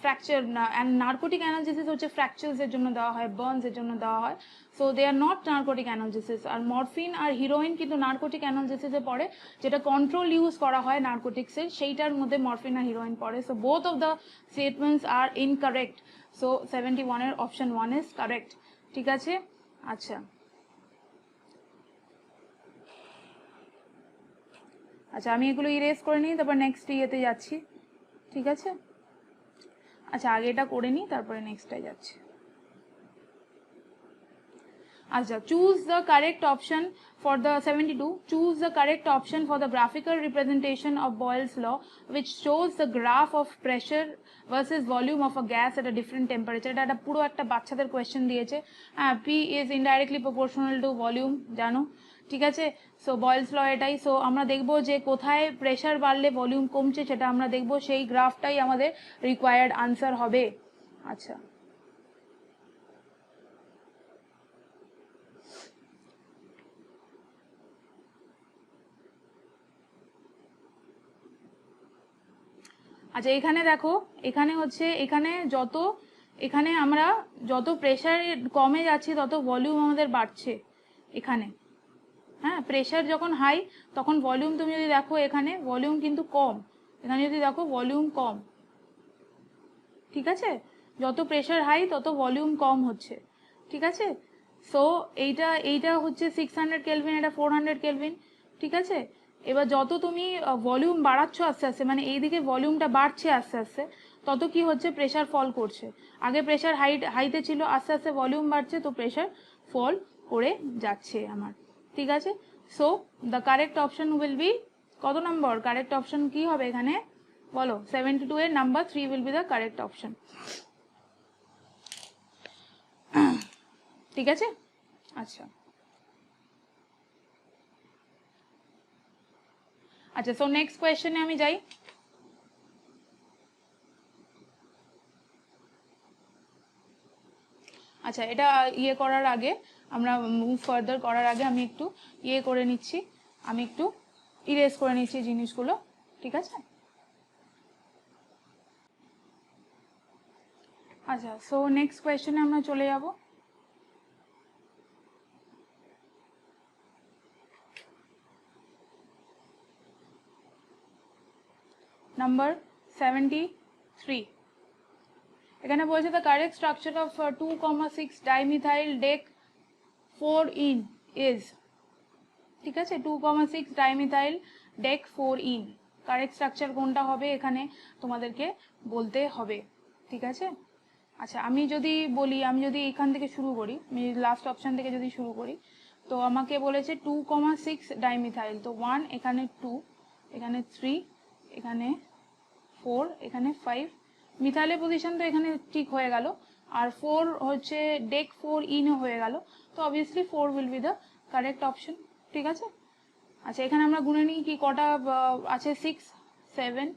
Speaker 1: ফ্র্যাকচার, অ্যান্ড নার্কোটিক অ্যানালজেসিস হচ্ছে ফ্র্যাকচারসের জন্য দেওয়া হয়, বার্নসের জন্য দেওয়া হয়। So they are not narcotic analgesics. আর মরফিন আর হিরোইন কিন্তু নার্কোটিক অ্যানালজেসিসে পড়ে, যেটা কন্ট্রোল ইউজ করা হয় নার্কোটিক্সের, সেইটার মধ্যে মরফিন আর হিরোইন পড়ে। So both of the statements are incorrect. So 71-এর অপশন 1 ইজ কারেক্ট। ঠিক আছে, আচ্ছা আচ্ছা আমি এগুলো ইরেজ করে নিই, তারপর নেক্সট ইয়েতে যাচ্ছি। ঠিক আছে, আচ্ছা আগে এটা করে নিই, তারপরে নেক্সটটায় যাচ্ছি। আচ্ছা, choose the correct option for the 72. Choose the correct option for the graphical representation of Boyle's law, which shows the graph of pressure versus volume of a gas at a different temperature. এটা পুরো একটা বাচ্চাদের কোয়েশ্চেন দিয়েছে। হ্যাঁ, P is indirectly proportional to volume, জানো। ঠিক আছে, সো বয়েলস ল এটাই। সো আমরা দেখবো যে কোথায় প্রেশার বাড়লে ভলিউম কমছে সেটা আমরা দেখবো, সেই গ্রাফটাই আমাদের রিকোয়ার্ড আনসার হবে। আচ্ছা, আচ্ছা এখানে দেখো, এখানে হচ্ছে এখানে আমরা যত প্রেশার কমে যাচ্ছি তত ভলিউম আমাদের বাড়ছে এখানে। হ্যাঁ, প্রেশার যখন হাই তখন ভলিউম, তুমি যদি দেখো এখানে ভলিউম কিন্তু কম, এখানে যদি দেখো ভলিউম কম। ঠিক আছে, যত প্রেশার হাই তত ভলিউম কম হচ্ছে। ঠিক আছে, সো এইটা হচ্ছে 600 কেলভিন, এটা 400 কেলভিন। ঠিক আছে, এবার যত তুমি ভলিউম বাড়াচ্ছ আস্তে আস্তে, মানে এইদিকে ভলিউমটা বাড়ছে আস্তে আস্তে, তত কি হচ্ছে প্রেশার ফল করছে। আগে প্রেশার হাইতে ছিল, আস্তে আস্তে ভলিউম বাড়ছে, তো প্রেশার ফল করে যাচ্ছে আমার। ঠিক আছে, so the correct option will B কত নম্বর? কারেক্ট অপশন কি হবে এখানে বলো? 72 এর number 3 will be the correct option. ঠিক আছে, আচ্ছা আচ্ছা সো নেক্সট কোয়েশ্চেনে আমি যাই। আচ্ছা, এটা ইয়ে করার আগে, আমরা মুভ ফার্দার করার আগে আমি একটু ইয়ে করে নিচ্ছি, আমি একটু ইরেজ করে নিচ্ছি জিনিসগুলো। ঠিক আছে, আচ্ছা, সো নেক্সট কোয়েশ্চেনে আমরা চলে যাব। নাম্বার 73, এখানে বলছে the correct structure of 2,6 dimethyl dec 4-in is, ঠিক আছে, 2,6 dimethyl dec 4-in, correct structure কোনটা হবে এখানে তোমাদেরকে বলতে হবে, ঠিক আছে। আচ্ছা, আমি যদি বলি, আমি যদি এখান থেকে শুরু করি, আমি লাস্ট অপশান থেকে যদি শুরু করি, তো আমাকে বলেছে 2,6 ডাইমিথাইল, তো 1, এখানে 2, এখানে 3, এখানে 4, এখানে 5, মিথাইলের পজিশন তো এখানে ঠিক হয়ে গেল, আর 4 হচ্ছে ডেক 4-in হয়ে গেল, তো obviously 4 will be the correct option, ঠিক আছে। আচ্ছা, এখানে আমরা গুনে নিই কি কটা আছে, 6, 7,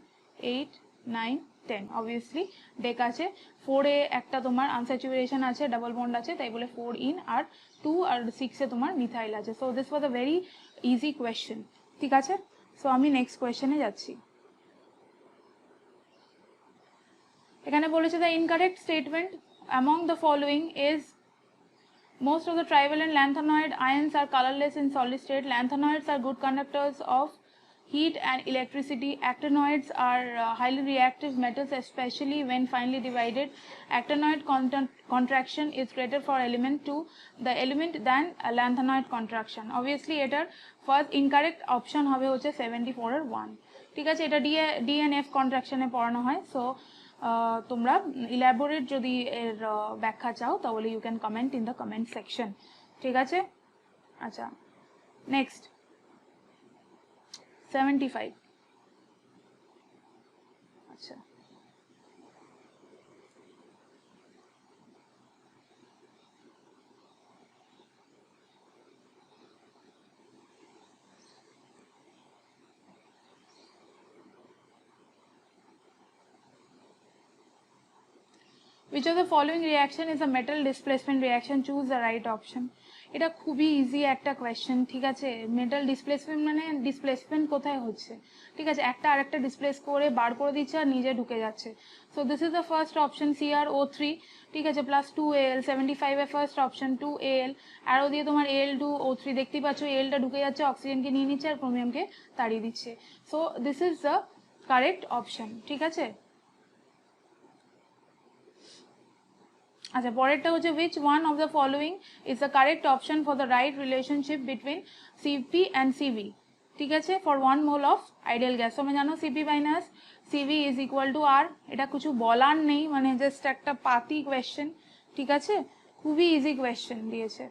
Speaker 1: 8, 9, 10, অবভিয়াসলি ডেক আছে। 4-এ একটা তোমার আনস্যাচুরেশন আছে, ডাবল বন্ড আছে, তাই বলে 4-in, আর 2 আর 6-এ তোমার মিথাইল আছে। So this was a very easy question, ঠিক আছে। সো আমি নেক্সট কোয়েশ্চেনে যাচ্ছি। এখানে বলেছে the incorrect statement among the following is most of the trivalent lanthanoid ions are colorless in solid state. Lanthanoids are good conductors of heat and electricity. Actinoids are highly reactive metals, especially when finely divided. Actinoid contraction is greater for element to the element than lanthanoid contraction. Obviously এটার ফার্স্ট ইনকারেক্ট অপশন হবে হচ্ছে 74 এর 1, ঠিক আছে। এটা ডি এন্ড এফ কন্ট্রাকশনে পড়ানো হয়। সো তোমরা ইলাবোরেট যদি এর ব্যাখ্যা চাও তাহলে you can comment in the comment section, ঠিক আছে। আচ্ছা, নেক্সট 75, আচ্ছা, which of the following reaction is a metal displacement reaction, choose the right option. এটা খুবই ইজি একটা কোয়েশ্চেন, ঠিক আছে। মেটাল ডিসপ্লেসমেন্ট মানে ডিসপ্লেসমেন্ট কোথায় হচ্ছে, ঠিক আছে, একটা আরেকটা ডিসপ্লেস করে বার করে দিচ্ছে আর নিজে ঢুকে যাচ্ছে। So this is the first option CrO3, ঠিক আছে, প্লাস 2Al, 75 এর ফার্স্ট অপশন 2Al, অ্যারো দিয়ে তোমার Al2O3 দেখতেই পাচ্ছ, এলটা ঢুকে যাচ্ছে, অক্সিজেনকে নিয়ে নিচ্ছে আর ক্রোমিয়ামকে তাড়িয়ে দিচ্ছে। So this is the correct option, ঠিক আছে। আচ্ছা, পরেরটা হচ্ছে which one of the following is the correct option for the right relationship between Cp and Cv, ঠিক আছে, for 1 mole of ideal gas। তোমরা জানো Cp minus Cv is equal to R, এটা কিছু বলার নেই, মানে জাস্ট একটা পাতি কোয়েশ্চেন, ঠিক আছে, খুবই ইজি কোয়েশ্চেন দিয়েছে,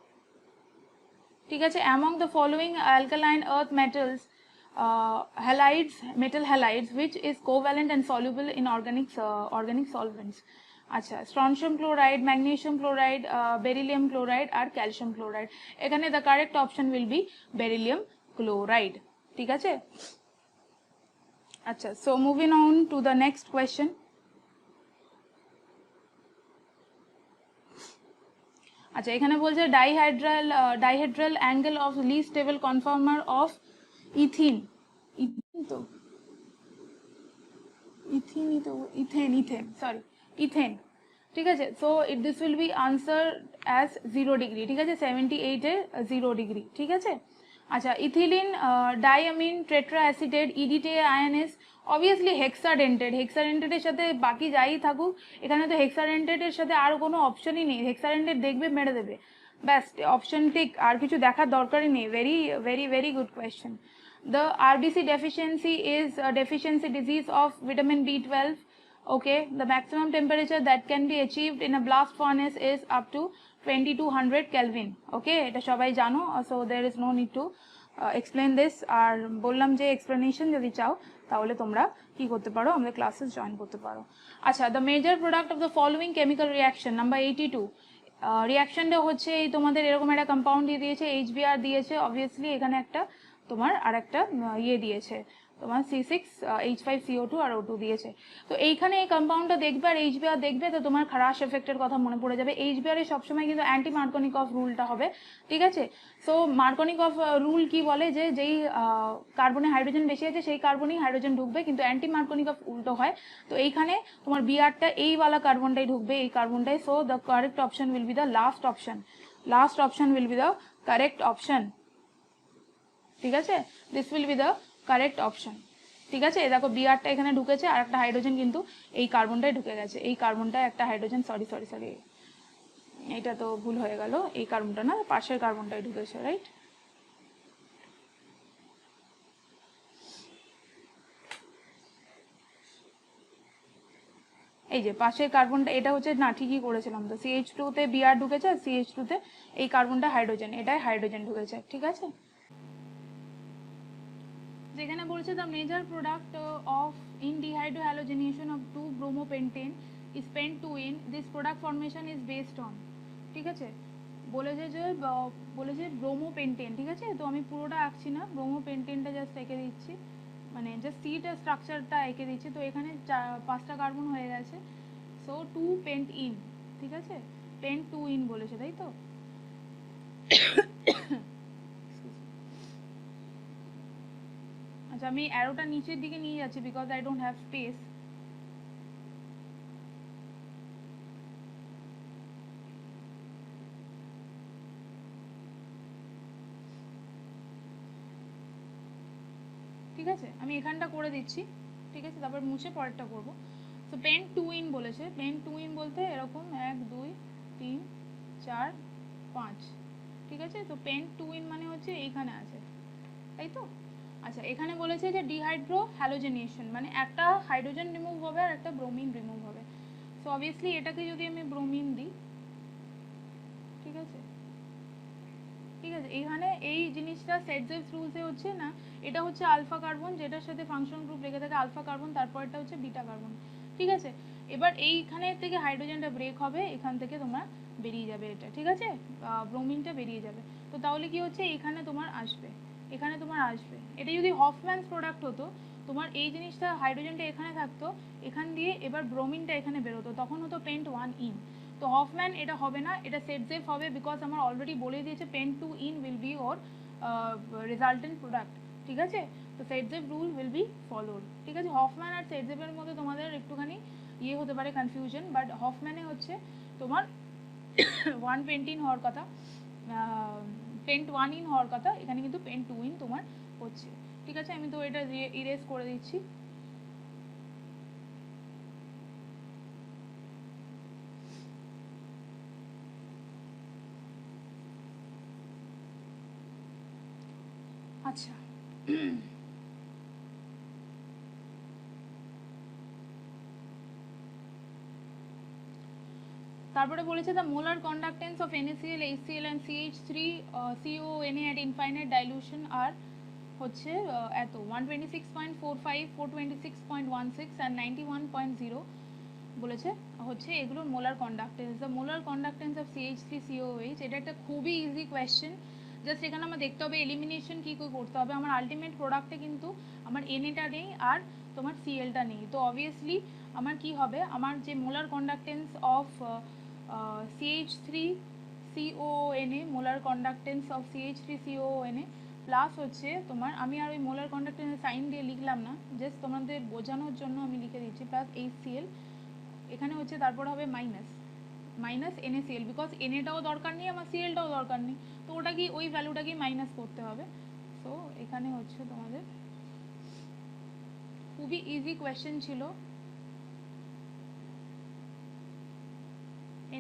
Speaker 1: ঠিক আছে। among the following alkaline earth metals halides, metal halides, which is covalent and soluble in organic solvents। আচ্ছা, strontium chloride, magnesium chloride, beryllium chloride আর ক্যালসিয়াম ক্লোরাইড। এখানে the correct option will be beryllium chloride, ঠিক আছে। আচ্ছা, so moving on to the next question. আচ্ছা, এখানে বলছে dihedral angle of least stable conformer of ethyne, ethane, ঠিক আছে। So this will be answer as 0 degree, ঠিক আছে, 78-এর 0 ডিগ্রি, ঠিক আছে। আচ্ছা, ethylene diamine tetra acetate EDTA ions, obviously হেক্সাডেন্টেটের সাথে বাকি যাই থাকুক, এখানে তো হেক্সাডেন্টেটের সাথে আর কোনো অপশনই নেই, হেক্সাডেন্টেট দেখবে মেরে দেবে, ব্যাস অপশন টিক, আর কিছু দেখার দরকারই নেই। Very very very good question. The RBC deficiency is a deficiency disease of vitamin B12. Okay, the maximum temperature that can be achieved in a blast furnace is up to 2200 Kelvin. Okay, এটা সবাই জানো, so there is no need to explain this. আর বললাম যে explanation যদি চাও তাহলে তোমরা কি করতে পারো, আমাদের ক্লাসেস জয়েন করতে পারো। আচ্ছা, the major product of the following chemical reaction, number 82, রিয়াকশনটা হচ্ছে এই তোমাদের এরকম একটা কম্পাউন্ড দিয়ে দিয়েছে, HBr দিয়েছে, অবভিয়াসলি এখানে একটা তোমার আর একটা ইয়ে দিয়েছে, তোমার C6H5CO2 আর O2 দিয়েছে। তো এইখানে এই কম্পাউন্ডটা দেখবে আর HBr দেখবে, তো তোমার খারাশ এফেক্টের কথা মনে পড়ে যাবে। HBr এর সবসময় কিন্তু অ্যান্টি মার্কনিকফ রুলটা হবে, ঠিক আছে। সো মার্কনিকফ রুল কি বলে, যে যেই কার্বনে হাইড্রোজেন বেশি আছে সেই কার্বনেই হাইড্রোজেন ঢুকবে, কিন্তু অ্যান্টি মার্কনিকফ উল্টো হয়। তো এইখানে তোমার বিআরটা এইওয়ালা কার্বনটাই ঢুকবে, এই কার্বনটাই। So the correct option will be the last option, last option will be the correct option, ঠিক আছে। This will be the correct option, ঠিক আছে। দেখো বিআরটা এখানে ঢুকেছে আর একটা হাইড্রোজেন কিন্তু এই কার্বনটায় ঢুকে গেছে, এই কার্বনটায় একটা হাইড্রোজেন, সরি সরি সরি এটা তো ভুল হয়ে গেল, এই কার্বনটা না, পাশের কার্বনটায় ঢুকেছে, রাইট। এই যে পাশের কার্বনটা, এটা হচ্ছে না, ঠিকই করেছিলাম তো, CH2 তে বিআর ঢুকেছে আর CH2 তে এই কার্বনটা হাইড্রোজেন, এটাই হাইড্রোজেন ঢুকেছে, ঠিক আছে। যেখানে বলছে the major product of in dehydrohalogenation of 2-bromopentane is pent 2-in, this product formation is based on, ঠিক আছে। বলেছে ব্রোমোপেন্টেন, ঠিক আছে। তো আমি পুরোটা আঁকছি না, ব্রোমোপেন্টেনটা জাস্ট এঁকে দিচ্ছি, মানে জাস্ট সিটা স্ট্রাকচারটা এঁকে দিচ্ছি। তো এখানে 5টা কার্বন হয়ে গেছে, সো 2 পেন্ট ইন, ঠিক আছে, পেন্ট 2 ইন বলেছে, তাই তো। আচ্ছা আমি অ্যারোটা নিচের দিকে নিয়ে যাচ্ছি because I don't have space. ঠিক আছে, আমি এখানটা করে দিচ্ছি, ঠিক আছে, তারপর মুছে পরেরটা করব। তো পেন 2 ইন বলেছে, পেন 2 ইন বলতে এরকম 1 2 3 4 5, ঠিক আছে। তো পেন 2 ইন মানে হচ্ছে এইখানে আছে, তাই তো। আচ্ছা এখানে বলেছে যে ডিহাইড্রো হ্যালোজেনেশন, মানে একটা হাইড্রোজেন রিমুভ হবে আর একটা ব্রোমিন রিমুভ হবে। সো অবভিয়াসলি এটাকে যদি আমি ব্রোমিন দিই, ঠিক আছে, ঠিক আছে। এইখানে এই জিনিসটা সেটজেস রুলসে হচ্ছে না, এটা হচ্ছে আলফা কার্বন যেটার সাথে ফাংশন গ্রুপ লেগে থাকে আলফা কার্বন, তারপরটা হচ্ছে বিটা কার্বন, ঠিক আছে। এবার এইখানে থেকে হাইড্রোজেনটা ব্রেক হবে, এখান থেকে তোমার বেরিয়ে যাবে এটা, ঠিক আছে, ব্রোমিনটা বেরিয়ে যাবে। তো তাহলে কি হচ্ছে, এখানে তোমার আসবে, এখানে তোমার আসবে। এটা যদি হফম্যানস প্রোডাক্ট হতো, তোমার এই জিনিসটা হাইড্রোজেনটা এখানে থাকতো, এখান দিয়ে এবার ব্রোমিনটা এখানে বেরোতো, তখন হতো পেন্ট 1 ইন। তো হফম্যান এটা হবে না, এটা সেটজেফ হবে, বিকজ আমার অলরেডি বলে দিয়েছে pent 2 ene will be our resultant product, ঠিক আছে। তো Saytzeff rule will be followed, ঠিক আছে। হফম্যান আর সেটজেফের মধ্যে তোমাদের একটুখানি ইয়ে হতে পারে কনফিউশন, বাট হফম্যানে হচ্ছে তোমার 1 পেন্টিন হওয়ার কথা, পেন্ট 1 ইন হওয়ার কথা, এখানে কিন্তু পেন 2 ইন তোমার হচ্ছে, ঠিক আছে। আমি তো এটা ইরেজ করে দিচ্ছি। আচ্ছা তারপরে বলেছে the molar conductance of NaCl, HCl and CH3CONa at infinite dilution আর হচ্ছে এত 126.45, 426.16 and 91.0 বলেছে হচ্ছে এগুলোর molar conductance. The molar conductance of CH3COOH, এটা একটা খুবই ইজি কোয়েশ্চেন। জাস্ট এখানে আমার দেখতে হবে এলিমিনেশন কী করে করতে হবে। আমার আলটিমেট প্রোডাক্টে কিন্তু আমার Na নেই আর তোমার Clটা নেই, তো অবভিয়াসলি আমার কি হবে, আমার যে molar conductance of CH3COONA, molar conductance of CH3COONA plus হচ্ছে তোমার, আমি আর ওই মোলার কন্ডাক্টেন্সের সাইন দিয়ে লিখলাম না, জাস্ট তোমাদের বোঝানোর জন্য আমি লিখে দিচ্ছি, প্লাস HCl এখানে হচ্ছে, তারপর হবে মাইনাস NaCl, বিকজ NAটাও দরকার নেই আমার, Clটাও দরকার নেই, তো ওটা কি ওই ভ্যালুটাকেই মাইনাস করতে হবে। সো এখানে হচ্ছে তোমাদের খুবই ইজি কোয়েশ্চেন ছিল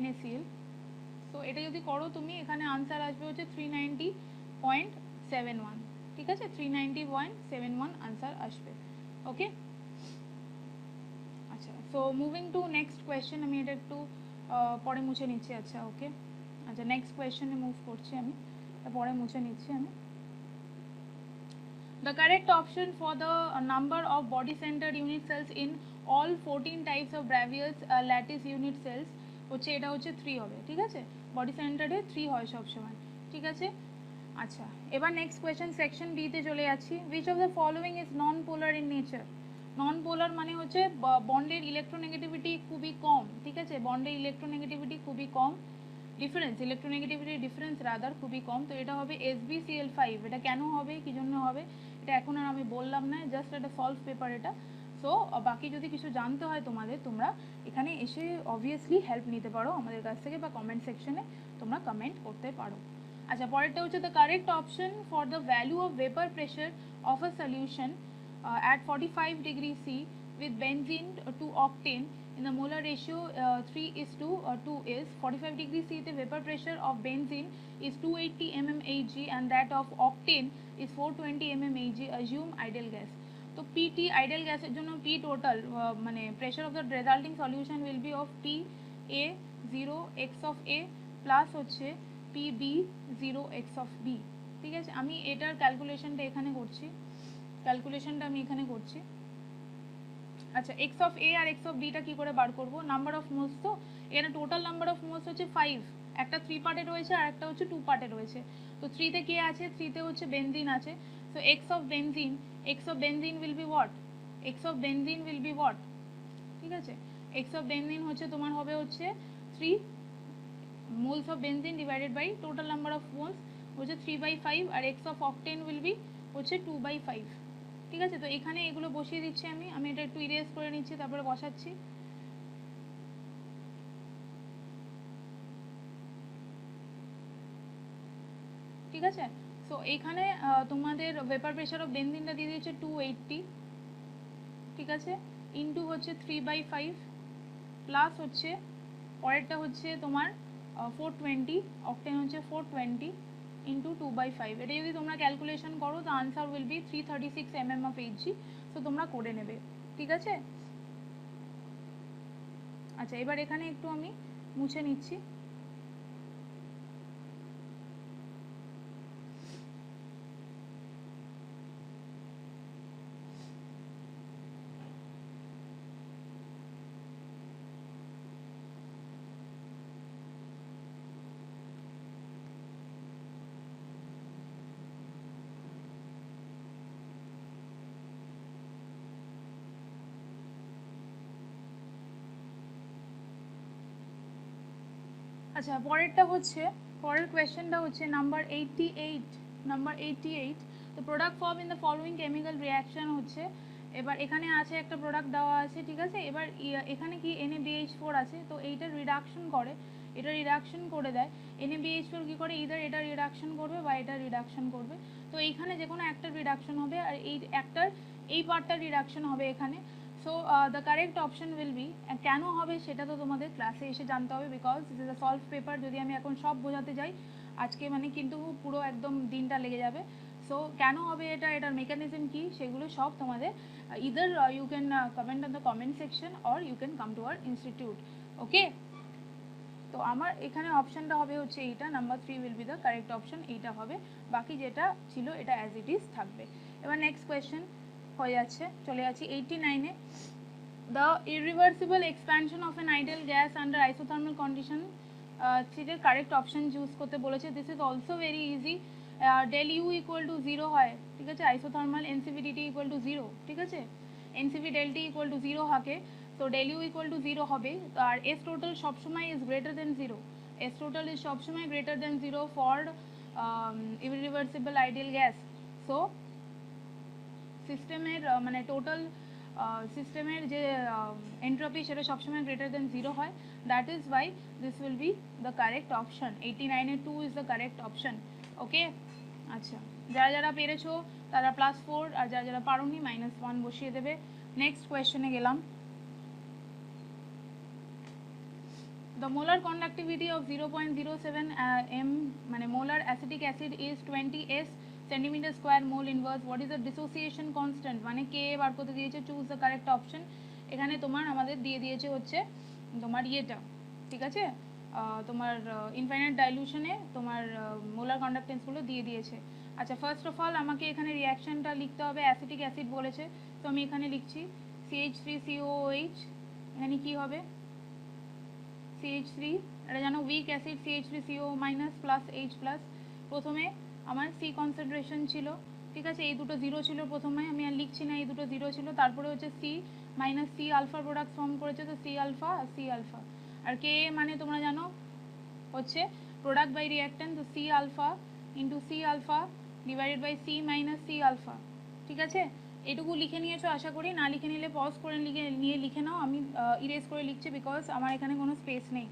Speaker 1: NaCl। সো এটা যদি করো তুমি, এখানে আনসার আসবে হচ্ছে 390.71, ঠিক আছে, 390.71 আনসার আসবে, ওকে। আচ্ছা so moving to next question, আমি এটা একটু পরে মুছে নিচ্ছি, আচ্ছা ওকে। আচ্ছা নেক্সট কোয়েশ্চেনে মুভ করছি আমি, পরে মুছে নিচ্ছি আমি। The correct option for the number of body-centered unit cells in all 14 types of Bravais lattice unit cells হচ্ছে এটা হচ্ছে 3 হবে, ঠিক আছে। বডি সেন্টারে 3 হয় সবসময়, ঠিক আছে। আচ্ছা, এবার নেক্সট কোয়েশ্চেন সেকশন বি তে চলে যাচ্ছি। Which of the following is non polar in nature? Non polar মানে হচ্ছে বন্ডের ইলেকট্রোনেগেটিভিটি খুবই কম, ঠিক আছে, বন্ডের ইলেকট্রোনেগেটিভিটি খুবই কম, ডিফারেন্স ইলেকট্রোনেগেটিভিটি ডিফারেন্স রাদার খুবই কম। তো এটা হবে SbCl5। এটা কেন হবে, কী জন্য হবে, এটা এখন আর আমি বললাম না, জাস্ট একটা সলভ পেপার এটা। সো বাকি যদি কিছু জানতে হয় তোমাদের, তোমরা এখানে এসে অবভিয়াসলি হেল্প নিতে পারো আমাদের কাছ থেকে, বা কমেন্ট সেকশনে তোমরা কমেন্ট করতে পারো। আচ্ছা, পরেরটা হচ্ছে the correct option for the value of vapour pressure of a solution at 45 degree C with benzene to octane in the molar ratio 3:2 is 45 degree C the vapor pressure of benzene is 280 mmHg and that of octane is 420 mmHg. Assume ideal gas. তো PT ideal gas এর জন্য P total মানে pressure of the resulting solution will be of PA 0 x of A plus হচ্ছে PB 0 x of B। ঠিক আছে, আমি এটার ক্যালকুলেশনটা এখানে করছি, আচ্ছা, এক্স অফ এ আর এক্স অফ বিটা কী করে বার করবো? নাম্বার অফ মোলস, তো এখানে টোটাল নাম্বার অফ মোলস হচ্ছে 5, একটা 3 পার্টে রয়েছে আর একটা হচ্ছে 2 পার্টে রয়েছে। তো 3তে কে আছে? 3তে হচ্ছে বেনজিন আছে। So x of benzene will be what? ঠিক আছে, এক্স অফ বেনজিন হচ্ছে তোমার হবে হচ্ছে 3 moles of benzene divided by total number of moles হচ্ছে 3/5 আর X of octane will be হচ্ছে 2/5। ঠিক আছে, তো এখানে এগুলো বসিয়ে দিচ্ছি আমি এটা একটু ইরেজ করে নিচ্ছি, তারপরে বসাচ্ছি। ঠিক আছে, সো এখানে তোমাদের ভেপার প্রেশার অফ বেনজিনটা দিয়ে দিয়েছে 280, ঠিক আছে, ইন্টু হচ্ছে 3/5 প্লাস হচ্ছে পরেরটা হচ্ছে তোমার 420, অকটেন হচ্ছে 420 ইন্টু 2/5। এটা যদি তোমরা ক্যালকুলেশন করো তো answer will B 336 mm of Hg। So তোমরা করে নেবে, ঠিক আছে। আচ্ছা, এবার এখানে একটু আমি মুছে নিচ্ছি। আচ্ছা, পরের কোয়েশ্চেনটা হচ্ছে নাম্বার 88। তো product form in the following chemical reaction হচ্ছে, এবার এখানে আছে একটা প্রোডাক্ট দেওয়া আছে, ঠিক আছে। এবার এখানে কি NaBH4 আছে, তো এইটা রিডাকশন করে দেয়। NaBH4 কি করে, ইদার এটা রিডাকশন করবে বা এটা রিডাকশন করবে। তো এইখানে যে কোনো একটা রিডাকশন হবে আর এই পার্টটা রিডাকশন হবে এখানে। So the correct option will B, কেন হবে সেটা তো তোমাদের ক্লাসে এসে জানতে হবে, because this is a solve paper. যদি আমি এখন সব বোঝাতে যাই আজকে মানে কিন্তু পুরো একদম দিনটা লেগে যাবে। সো কেন হবে এটা, এটার মেকানিজম কি, সেগুলো সব তোমাদের either you can comment on the comment section or you can come to our institute, okay. তো আমার এখানে অপশানটা হবে হচ্ছে এইটা, number 3 will be the correct option, এইটা হবে। বাকি যেটা ছিল এটা অ্যাজ ইট ইজ থাকবে। এবার নেক্সট কোয়েশ্চেন হয়ে যাচ্ছে, চলে যাচ্ছি 89-এ। The irreversible expansion of an ideal gas under isothermal condition, সেটার কারেক্ট অপশন চুজ করতে বলেছে। This is also very easy. Del U equal to 0 হয়, ঠিক আছে, আইসোথার্মাল এনসিভিডিটি ইকুয়াল টু 0, ঠিক আছে, এনসিভি ডেলটি ইকুয়াল টু 0 থাকে, তো ডেল ইউ ইকুয়াল টু 0 হবে। আর এস টোটাল সবসময় is greater than 0, S total is সবসময় greater than 0 for irreversible ideal gas. So সিস্টেমের মানে টোটাল সিস্টেমের যে এন্ট্রপি সেটা সবসময় গ্রেটার দেন 0 হয়। That is why this will be the correct option. 89-এ 2 is the correct option, okay. আচ্ছা, যারা পেরেছো তারা +4 আর যারা পারোনি -1 বসিয়ে দেবে। নেক্সট কোয়েশ্চেনে গেলাম। The molar conductivity of 0.07 m মানে molar acetic acid is 20 s centimeter square mole inverse. What is the dissociation constant মানে কে বার করতে দিয়েছে, চুজ দ্য কারেক্ট অপশন। এখানে তোমার আমাদের দিয়ে দিয়েছে হচ্ছে তোমার ইয়েটা, ঠিক আছে, তোমার ইনফাইনাইট ডাইলুশনে তোমার মোলার কন্ডাক্টেন্সগুলো দিয়ে দিয়েছে। আচ্ছা, ফার্স্ট অফ অল আমাকে এখানে রিয়াকশনটা লিখতে হবে, অ্যাসিটিক অ্যাসিড বলেছে, তো আমি এখানে লিখছি CH3COOH। এখানে কি হবে CH3, এটা জানো week acid CH3CO- plus H plus. প্রথমে আমার সি কনসেন্ট্রেশন ছিল, ঠিক আছে। এই দুটো জিরো ছিল প্রথমে, আমি আর লিখছি না, এই দুটো জিরো ছিল। তারপরে হচ্ছে C minus C alpha product form করেছে, তো সি আলফা আর সি আলফা। আর কে মানে তোমরা জানো হচ্ছে প্রোডাক্ট বাই রিঅ্যাক্ট্যান্ট, তো C alpha into C alpha divided by C minus C alpha, ঠিক আছে। এটুকু লিখে নিয়েছো আশা করি, না লিখে নিলে পজ করে লিখে নাও, আমি ইরেজ করে লিখছি বিকজ আমার এখানে কোনো স্পেস নেই,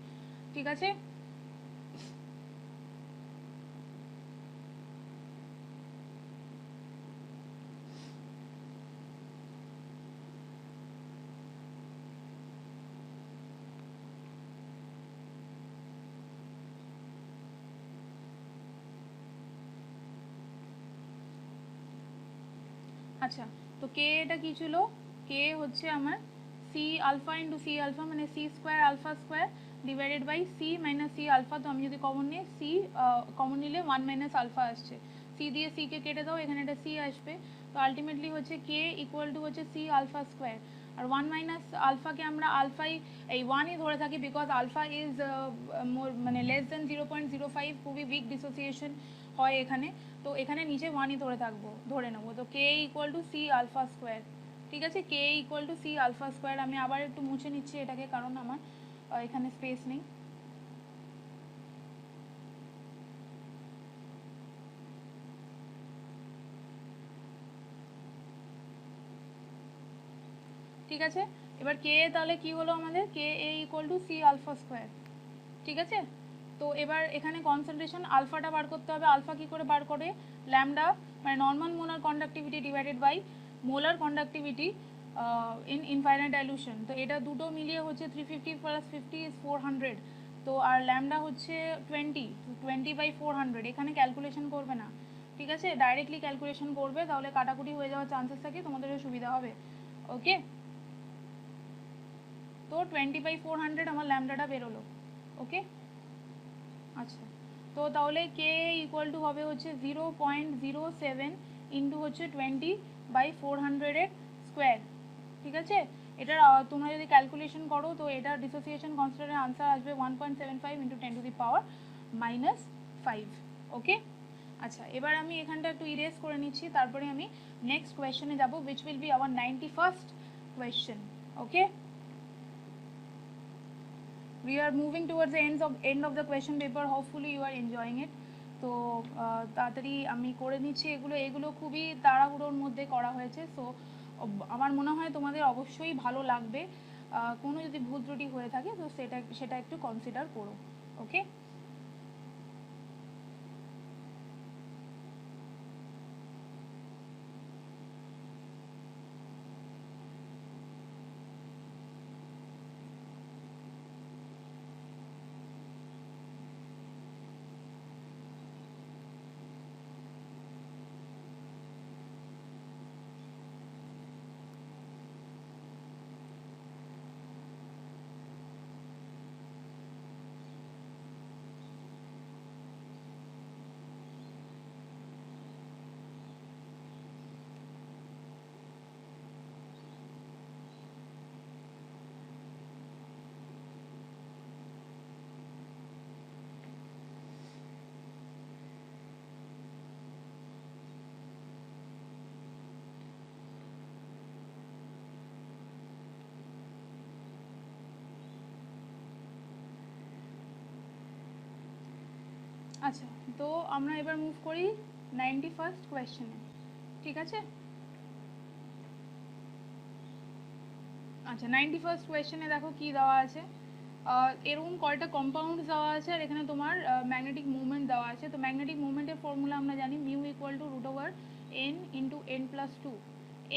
Speaker 1: ঠিক আছে। আচ্ছা, তো কে এটা কি ছিল, কে হচ্ছে আমার C alpha into C alpha মানে C square alpha square divided by C minus C alpha. তো আমি যদি কমন নিই, সি কমন নিলে 1 মাইনাস আলফা আসছে, সি দিয়ে সি কে কেটে দাও, এখানে একটা সি আসবে। তো আলটিমেটলি হচ্ছে কে ইকুয়াল টু হচ্ছে সি আলফা স্কোয়ার। আর 1 মাইনাস আলফাকে আমরা আলফাই এই 1ই ধরে থাকি বিকজ আলফা ইজ মোর মানে লেস দেন 0.05, খুবই উইক ডিসোসিয়েশন হয় এখানে। তো এখানে নিচে 1ই ধরে নেবো। তো K equal to C alpha square, ঠিক আছে। K equal to C alpha square. আমি আবার একটু মুছে নিচ্ছি এটাকে, কারণ আমার এখানে স্পেস নেই। ঠিক আছে, এবার কে তাহলে কি হলো আমাদের, K A equal to C alpha square, ঠিক আছে। তো এবার এখানে কনসেন্ট্রেশন আলফাটা বার করতে হবে। আলফা কি করে বার করে, ল্যামডা মানে normal molar conductivity divided by molar conductivity in infinite dilution. তো এটা দুটো মিলিয়ে হচ্ছে 350 প্লাস 50 ইজ 400। তো আর ল্যামডা হচ্ছে 20/400। এখানে ক্যালকুলেশন করবে না, ঠিক আছে, ডাইরেক্টলি ক্যালকুলেশন করবে, তাহলে কাটাকুটি হয়ে যাওয়ার চান্সেস থাকে, তোমাদেরও সুবিধা হবে। ওকে, তো 20/400 আমার ল্যামডাটা বেরোলো। ওকে, আচ্ছা, তো তাহলে কে ইকুয়াল টু হবে হচ্ছে 0.07 ইন্টু হচ্ছে 20/400 এর স্কোয়ার, ঠিক আছে। এটার তোমরা যদি ক্যালকুলেশন করো তো এটা ডিসোসিয়েশন কনস্ট্যান্টের আনসার আসবে 1.75 ইন্টু 10⁵5। ওকে, আচ্ছা, এবার আমি এখানটা একটু ইরেজ করে নিচ্ছি, তারপরে আমি নেক্সট কোয়েশ্চেনে যাব, which will be hour 91st question. Okay, we are moving towards the end of the question paper. Hopefully you are enjoying it. তো তাড়াতাড়ি আমি করে নিচ্ছি এগুলো খুবই তাড়াহুড়োর মধ্যে করা হয়েছে। সো আমার মনে হয় তোমাদের অবশ্যই ভালো লাগবে। কোনো যদি ভুল ত্রুটি হয়ে থাকে তো সেটা একটু কনসিডার করো। ওকে, আচ্ছা, তো আমরা এবার মুভ করি 91st কোয়েশ্চেনে, ঠিক আছে। আচ্ছা, 91st কোয়েশ্চেনে দেখো কি দেওয়া আছে, এরকম কয়টা কম্পাউন্ড দেওয়া আছে আর এখানে তোমার ম্যাগনেটিক মুভমেন্ট দেওয়া আছে। তো ম্যাগনেটিক মুভমেন্টের ফর্মুলা আমরা জানি, mu equal to √n into n+2।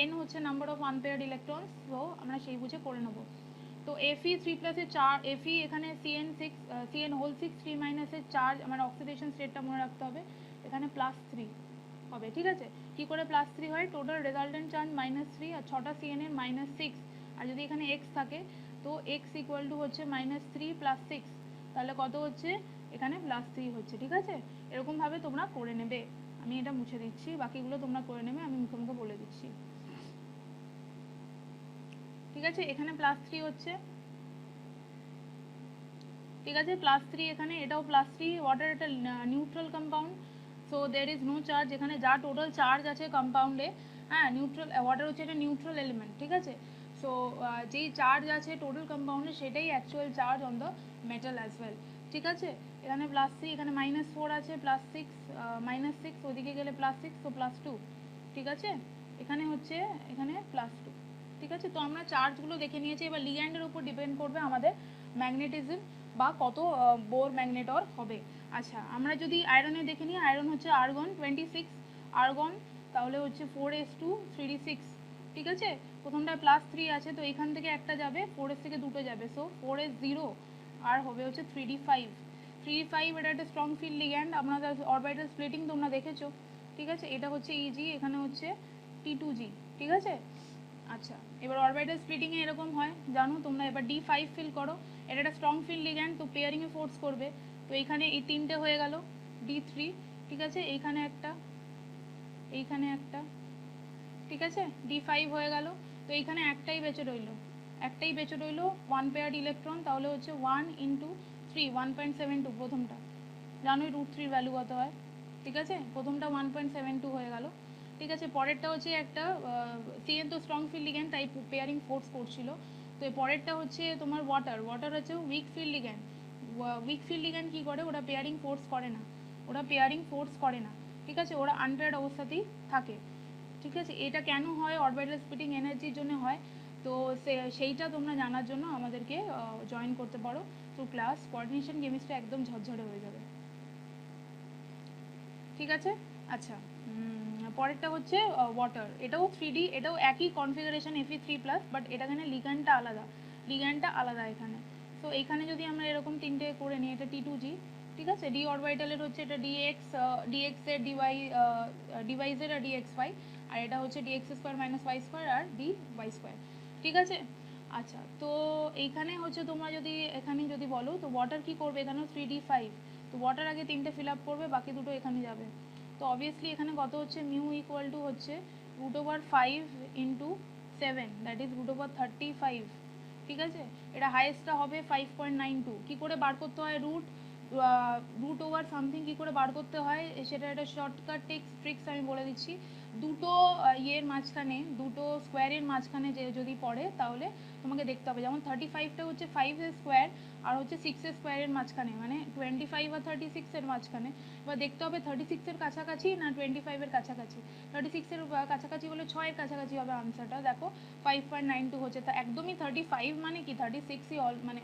Speaker 1: n হচ্ছে নাম্বার অফ আনপেয়ার্ড ইলেকট্রনস, তো আমরা সেই বুঝে করে নেব। তো Fe 3+এর চার্জ, Fe এখানে Cn6 3 মাইনাসের চার্জ, আমার অক্সিডেশন স্টেটটা মনে রাখতে হবে, এখানে +3 হবে, ঠিক আছে। কি করে +3 হয়, টোটাল রেজাল্টেন্ট চার্জ -3 আর 6টা Cn এর -6, আর যদি এখানে x থাকে তো x ইকুয়াল টু হচ্ছে -3 + 6, তাহলে কত হচ্ছে, এখানে +3 হচ্ছে, ঠিক আছে। এরকমভাবে তোমরা করে নেবে, আমি এটা মুছে দিচ্ছি, বাকিগুলো তোমরা করে নেবে, আমি মুখে মুখে বলে দিচ্ছি, ঠিক আছে। এখানে +3 হচ্ছে, ঠিক আছে, +3 এখানে, এটাও +3, ওয়াটার এটা neutral compound, so there is no charge, এখানে যা টোটাল চার্জ আছে কম্পাউন্ডে, হ্যাঁ নিউট্রাল, ওয়াটার হচ্ছে একটা নিউট্রাল এলিমেন্ট, ঠিক আছে। সো যেই চার্জ আছে টোটাল কম্পাউন্ডে সেটাই actual charge on the metal as well, ঠিক আছে। এখানে +3, এখানে -4 আছে, +6, -6, ওদিকে গেলে +6, তো +2, ঠিক আছে। এখানে হচ্ছে এখানে +2, ঠিক আছে। তো আমরা চার্জগুলো দেখে নিয়েছি, এবার লিগ্যান্ডের উপর ডিপেন্ড করবে আমাদের ম্যাগনেটিজম বা কত বোর ম্যাগনেটর হবে। আচ্ছা আমরা যদি আয়রনে দেখে নিই, আয়রন হচ্ছে আর্গন 26 আর্গন, তাহলে হচ্ছে 4s2 3d6, ঠিক আছে। প্রথমটায় +3 আছে, তো এখান থেকে একটা যাবে, 4s থেকে দুটো যাবে, সো 4s0 আর হবে হচ্ছে 3d5। 3d5 এটা একটা স্ট্রং ফিল্ড লিগ্যান্ড, আপনাদের অরবিটাল স্প্লিটিং তোমরা দেখেছো, ঠিক আছে। এটা হচ্ছে Eg, এখানে হচ্ছে T2G, ঠিক আছে। আচ্ছা এবার অরবিটাল স্প্লিটিংয়ে এরকম হয় জানো তোমরা, এবার D5 ফিল করো, এটা একটা স্ট্রং ফিল্ড লিগ্যান্ড, তো পেয়ারিংয়ে ফোর্স করবে, তো এইখানে এই তিনটে হয়ে গেল D3, ঠিক আছে। এইখানে একটা, এইখানে একটা, ঠিক আছে, D5 হয়ে গেল, তো এইখানে একটাই বেঁচে রইলো, একটাই বেঁচে রইলো 1 পেয়ার্ড ইলেকট্রন, তাহলে হচ্ছে 1 × 3 1.72, প্রথমটা জানোই √3 ভ্যালু কত হয়, ঠিক আছে। প্রথমটা 1.72 হয়ে গেল, ঠিক আছে। পরেরটা হচ্ছে একটা CN তো স্ট্রং ফিল্ড লিগ্যান্ড, তাই পেয়ারিং ফোর্স করছিল, তো পরেরটা হচ্ছে তোমার ওয়াটার, ওয়াটার হচ্ছে weak field ligand. Weak field ligand কী করে, ওরা পেয়ারিং ফোর্স করে না, ওরা পেয়ারিং ফোর্স করে না, ঠিক আছে, ওরা আনপেয়ার্ড অবস্থাতেই থাকে, ঠিক আছে। এটা কেন হয়, অরবিটাল স্প্লিটিং এনার্জির জন্য হয়, তো সেইটা তোমরা জানার জন্য আমাদেরকে জয়েন করতে পারো তো ক্লাস, কোঅর্ডিনেশন কেমিস্ট্রি একদম ঝরঝরে হয়ে যাবে, ঠিক আছে। আচ্ছা পরেরটা হচ্ছে ওয়াটার, এটাও 3D, এটাও একই কনফিগারেশন Fe3+, বাট এটা এখানে লিগ্যান্ডটা আলাদা, লিগ্যান্ডটা আলাদা এখানে। তো এখানে যদি আমরা এরকম তিনটে করে নিই, এটা T2G, ঠিক আছে। ডি অরবিটালের হচ্ছে এটা dx এর dy z আর dxy, আর এটা হচ্ছে dx² - y² আর dy², ঠিক আছে। আচ্ছা তো এইখানে হচ্ছে তোমরা যদি এখানে যদি বলো, তো ওয়াটার কি করবে, এখানেও 3d5, তো ওয়াটার আগে তিনটে ফিল আপ করবে, বাকি দুটো এখানে যাবে, তো অবভিয়াসলি এখানে কত হচ্ছে, মিউ ইকুয়াল টু হচ্ছে √5 × 7, দ্যাট ইজ √35, ঠিক আছে। এটা হাইয়েস্টটা হবে 5.92, কী করে বার করতে হয় √ওভার সামথিং কী করে বার করতে হয়, সেটা একটা শর্টকাট ট্রিক্স আমি বলে দিচ্ছি। দুটো ইয়ের মাঝখানে, দুটো স্কোয়ারের মাঝখানে যে যদি পড়ে, তাহলে তোমাকে দেখতে হবে, যেমন 35টা হচ্ছে 5 আর হচ্ছে 6 মাঝখানে, মানে 25 আর 36 মাঝখানে, এবার দেখতে হবে 36 কাছাকাছি না 25 কাছাকাছি, 36 কাছাকাছি হলে 6 কাছাকাছি হবে আনসারটা, দেখো 5.92 হচ্ছে, তা একদমই 35 মানে কি 36ই মানে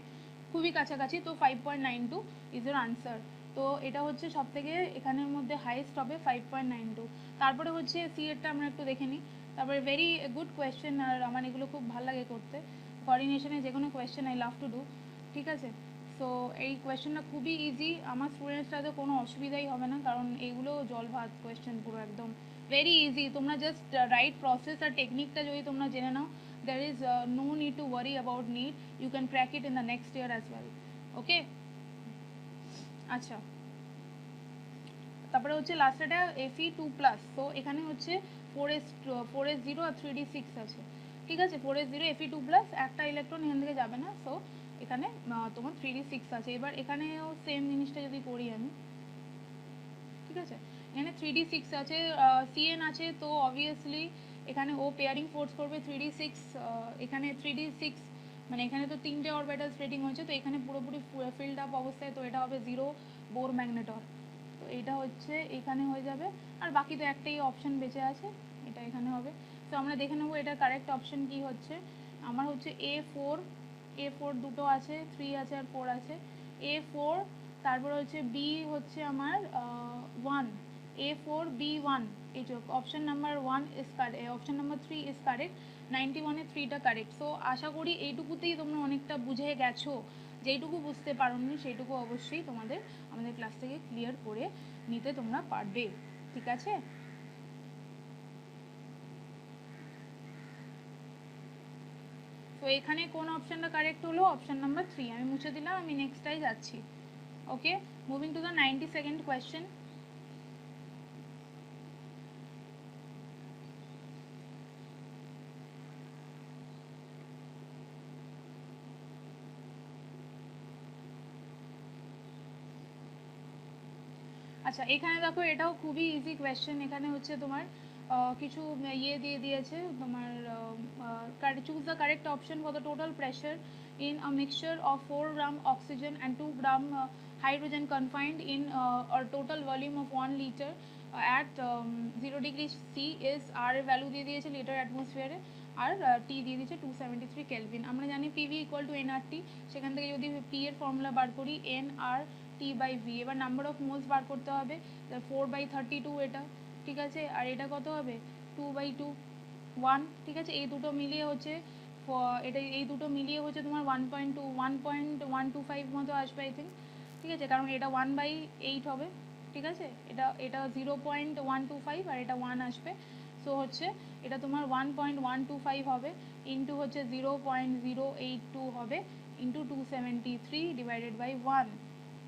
Speaker 1: খুবই কাছাকাছি, তো 5.92 ইজ ইউর আনসার। তো এটা হচ্ছে সব থেকে এখানের মধ্যে হাইয়েস্ট হবে 5.92। তারপরে হচ্ছে সি এরটা আমরা একটু দেখে নিই, তারপরে ভেরি গুড কোয়েশ্চেন, আর আমার এগুলো খুব ভালো লাগে করতে, কোঅর্ডিনেশনে যে কোনো question I love to do, ঠিক আছে। সো এই কোয়েশ্চেনটা খুবই ইজি, আমার স্টুডেন্টসরা তো কোনো অসুবিধাই হবে না, কারণ এইগুলো জল ভাত কোয়েশ্চেন, পুরো একদম ভেরি ইজি, তোমরা জাস্ট রাইট প্রসেস আর টেকনিকটা যদি তোমরা জেনে নাও, there is no need to worry about NEET, you can crack it in the next year as well, okay। আচ্ছা তারপরে হচ্ছে লাস্টেটা Fe2+, তো এখানে হচ্ছে 4s0 আর 3d6 আছে, ঠিক আছে। 4s0 Fe2+, একটা ইলেকট্রন এখান থেকে যাবে না, সো এখানে তোমার 3d6 আছে। এবার এখানেও সেম জিনিসটা যদি করি আমি, ঠিক আছে, এখানে 3d6 আছে, CN আছে, তো অবভিয়াসলি এখানে ও পেয়ারিং ফোর্স করবে 3d6, এখানে 3d6 মানে এখানে তো তিনটে অরবিটাল স্প্লিটিং হয়েছে, তো এখানে পুরোপুরি ফিল্ড আপ অবস্থায়, তো এটা হবে 0 বোর ম্যাগনেটর, তো এটা হচ্ছে এখানে হয়ে যাবে, আর বাকি তো একটাই অপশান বেঁচে আছে, এটা এখানে হবে। তো আমরা দেখে নেবো এটা কারেক্ট অপশান কি হচ্ছে, আমার হচ্ছে A4 দুটো আছে, 3 আছে আর 4 আছে, A4, তারপরে হচ্ছে বি হচ্ছে আমার 1, A4B1, এই যে option number 1 is correct, option number 3 is correct, 91-এ 3টা কারেক্ট। সো আশা করি এইটুকুতেই তোমরা অনেকটা বুঝে গেছো, যেইটুকু বুঝতে পারোনি সেইটুকু অবশ্যই তোমাদের আমাদের ক্লাস থেকে ক্লিয়ার করে নিতে তোমরা পারবে, ঠিক আছে। তো এখানে কোন অপশানটা কারেক্ট হলো, অপশান নাম্বার 3, আমি মুছে দিলাম, আমি নেক্সটটাই যাচ্ছি, okay. Moving to the 92nd question. আচ্ছা এখানে দেখো এটাও খুবই ইজি কোয়েশ্চেন। এখানে হচ্ছে তোমার কিছু ইয়ে দিয়ে দিয়েছে তোমার, choose the correct option for the total pressure in a mixture of 4 gram oxygen and 2 gram hydrogen confined in a total volume of 1 liter at 0 degree C is R এর ভ্যালু দিয়ে দিয়েছে লিটার অ্যাটমসফিয়ারে, আর টি দিয়ে দিয়েছে 273 কেলভিন। আমরা জানি পিভি ইকুয়াল টু এনআরটি, সেখান থেকে যদি পি এর ফর্মুলা বার করি n R T by V. এবার নাম্বার অফ মোলস বার করতে হবে, 4/32 এটা, ঠিক আছে, আর এটা কত হবে 2/2 1, ঠিক আছে। এই দুটো মিলিয়ে হচ্ছে এটা, এই দুটো মিলিয়ে হচ্ছে তোমার 1.125 মতো আসবে আই থিঙ্ক, ঠিক আছে, কারণ এটা 1/8 হবে, ঠিক আছে, এটা 0.125 আর এটা 1 আসবে। সো হচ্ছে এটা তোমার 1.125 হবে ইন্টু হচ্ছে 0.082 হবে ইন্টু 273 ডিভাইডেড বাই 1,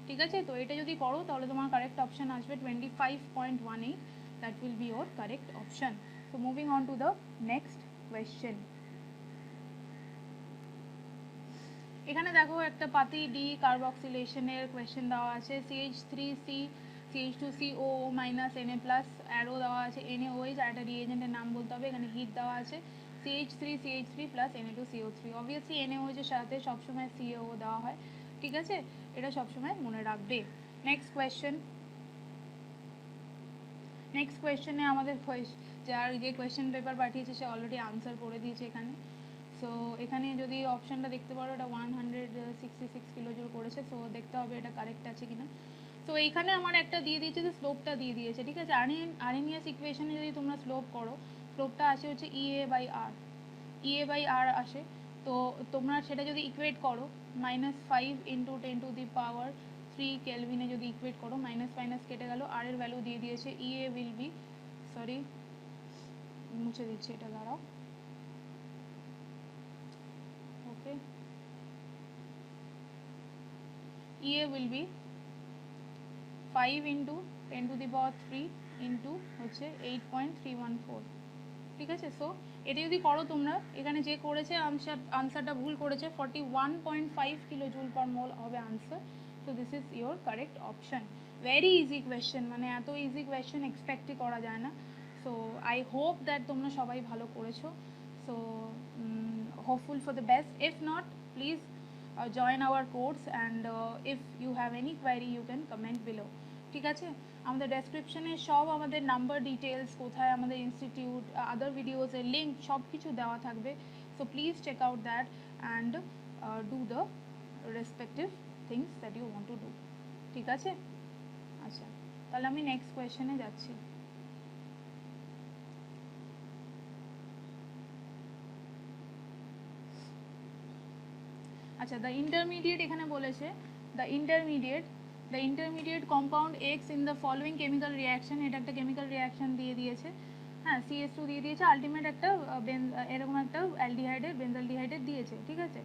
Speaker 1: ঠিক আছে। তো এটা যদি করো তাহলে তোমার কারেক্ট অপশান আসবে 25.18, that will be your correct option. So moving on to the next question. এখানে দেখো একটা পাতি ডি কার্বক্সিলেশনের কোয়েশ্চেন দেওয়া আছে। CH3C CH2CO minus Na plus arrow দেওয়া আছে, NaOH আর একটা রিএজেন্টের নাম বলতে হবে। এখানে হিট দেওয়া আছে CH3CH3 plus Na2CO3। Obviously NaOH এর সাথে সবসময় CaO দেওয়া হয়, ঠিক আছে, এটা সবসময় মনে রাখবে। Next question. নেক্সট কোয়েশ্চেনে আমাদের যার যে কোয়েশ্চেন পেপার পাঠিয়েছে সে অলরেডি আনসার করে দিয়েছে এখানে। সো এখানে যদি অপশানটা দেখতে পারো এটা 166 কিলো জুল করেছে, সো দেখতে হবে এটা কারেক্ট আছে কিনা। তো এইখানে আমার একটা দিয়ে দিয়েছে যে স্লোপটা দিয়ে দিয়েছে, ঠিক আছে। আরএনএস ইকুয়েশনে যদি তোমরা স্লোপ করো, স্লোপটা আসে হচ্ছে EA/R আসে। তো তোমরা সেটা যদি ইকুয়েট করো -5 × 10⁻³ কেলভিনে যদি ইকুয়েট করো, মাইনাস মাইনাস কেটে গেল, আর এর ভ্যালু দিয়ে দিয়েছে EA উইল বি, সরি মুছে দিচ্ছি এটা, দাঁড়াও, ওকে, EA will be 5 × 10⁻³ ইন্টু হচ্ছে 8.314, ঠিক আছে। সো এটা যদি করো তোমরা, এখানে যে করেছে আনসারটা ভুল করেছে, 41.5 কিলো জুল পার মোল হবে answer. So this is your correct option. Very easy question, মানে এত ইজি কোয়েশ্চেন এক্সপেক্টই করা যায় না। সো আই হোপ দ্যাট তোমরা সবাই ভালো করেছো। So hopeful for the best. If not, please join our course, and if you have any query you can comment below, ঠিক আছে। আমাদের ডেসক্রিপশনে সব আমাদের নাম্বার ডিটেলস, কোথায় আমাদের ইনস্টিটিউট, আদার ভিডিওসের লিঙ্ক সব কিছু দেওয়া থাকবে। So please check out that and do the respective things that you want to do, ঠিক আছে। আচ্ছা তাহলে আমি নেক্সট কোয়েশ্চেনে যাচ্ছি। আচ্ছা দ্য ইন্টারমিডিয়েট এখানে বলেছে, the intermediate compound X in the following chemical reaction, এটা একটা কেমিক্যাল রিয়াকশন দিয়ে দিয়েছে, হ্যাঁ, CH2 দিয়ে দিয়েছে, আলটিমেট একটা এরকম একটা বেনজালডিহাইডের দিয়েছে, ঠিক আছে,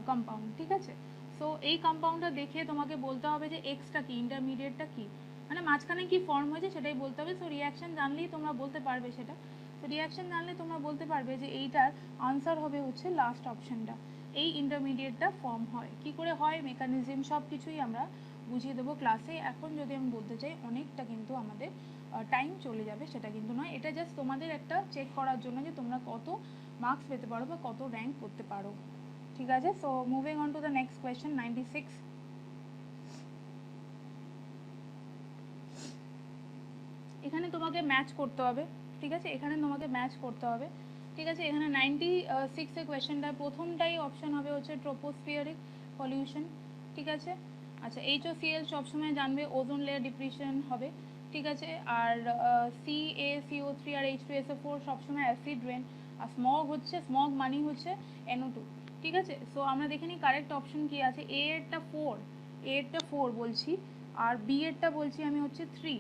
Speaker 1: কম্পাউন্ড, ঠিক আছে। সো এই কম্পাউন্ডটা দেখে তোমাকে বলতে হবে যে এক্সটা কি, ইন্টারমিডিয়েটটা কি, মানে মাঝখানে কি ফর্ম হয়েছে সেটাই বলতে হবে। সো রিয়াকশন জানলেই তোমরা বলতে পারবে সেটা। তো রিয়াকশন জানলে তোমরা বলতে পারবে যে এইটার আনসার হবে হচ্ছে লাস্ট অপশানটা, এই ইন্টারমিডিয়েটটা ফর্ম হয় কি করে হয়, মেকানিজম সব কিছুই আমরা বুঝিয়ে দেবো ক্লাসে। এখন যদি আমি বলতে চাই অনেকটা কিন্তু আমাদের টাইম চলে যাবে, সেটা কিন্তু নয়, এটা জাস্ট তোমাদের একটা চেক করার জন্য যে তোমরা কত মার্কস পেতে পারো বা কত র্যাঙ্ক করতে পারো, ঠিক আছে। So moving on to the next question 96। এখানে তোমাকে ম্যাচ করতে হবে, ঠিক আছে, এখানে তোমাকে ম্যাচ করতে হবে, ঠিক আছে। এখানে 96 এর কোয়েশ্চেনটা প্রথমটাই অপশান হবে হচ্ছে ট্রোপোস্ফিয়ারিক পলিউশন, ঠিক আছে। আচ্ছা HOCl সবসময় জানবে ওজোন লেয়ার ডিপ্রেশন হবে, ঠিক আছে। আর CaCO3 আর H2SO4 সবসময় অ্যাসিড রেন। আর স্মগ মানি হচ্ছে NO2, ঠিক আছে। সো আমরা দেখে নিই কারেক্ট অপশন কি আছে। এ এরটা 4 বলছি, আর বি এরটা বলছি আমি হচ্ছে 3।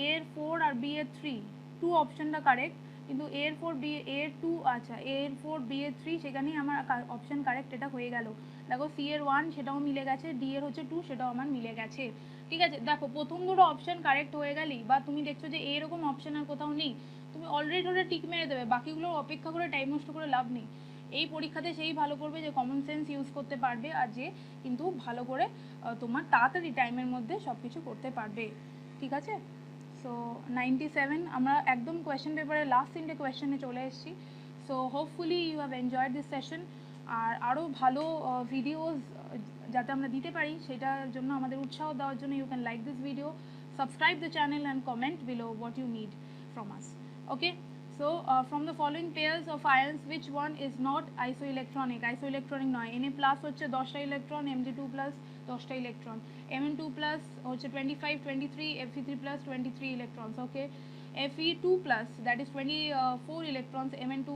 Speaker 1: এ এর 4 আর বি এর 3, 2 অপশনটা কারেক্ট, কিন্তু এ এর 4 বি এর 2, আচ্ছা এ এর 4 বি এর 3, সেখানেই আমার অপশন কারেক্ট, এটা হয়ে গেল। দেখো সি এর 1 সেটাও মিলে গেছে, ডি এর হচ্ছে 2 সেটাও আমার মিলে গেছে, ঠিক আছে। দেখো প্রথম দুটো অপশন কারেক্ট হয়ে গেলেই, বা তুমি দেখছো যে এরকম অপশন আর কোথাও নেই, তুমি অলরেডি ওটা টিক মেরে দেবে, বাকিগুলোর অপেক্ষা করে টাইম নষ্ট করে লাভ নেই। এই পরীক্ষাতে সেই ভালো করবে যে কমন সেন্স ইউজ করতে পারবে, আর যে কিন্তু ভালো করে তোমার তাড়াতাড়ি টাইমের মধ্যে সব কিছু করতে পারবে, ঠিক আছে। সো 97 আমরা একদম কোয়েশ্চেন পেপারের লাস্ট 3টে কোয়েশ্চেনে চলে এসেছি। So hopefully you have enjoyed this session. আর আরও ভালো ভিডিওস যাতে আমরা দিতে পারি সেটার জন্য আমাদের উৎসাহ দেওয়ার জন্য you can like this video, subscribe the channel and comment below what you need from us. Okay, so from the following pairs of ions which one is not isoelectronic? Isoelectronic নয়, Na+ হচ্ছে 10টা ইলেকট্রন, Mg2+ 10টা ইলেকট্রন, Mn2+ হচ্ছে 25 23, Fe3+ 23 electrons. Okay, Fe2+ that is 24 electrons, Mn2+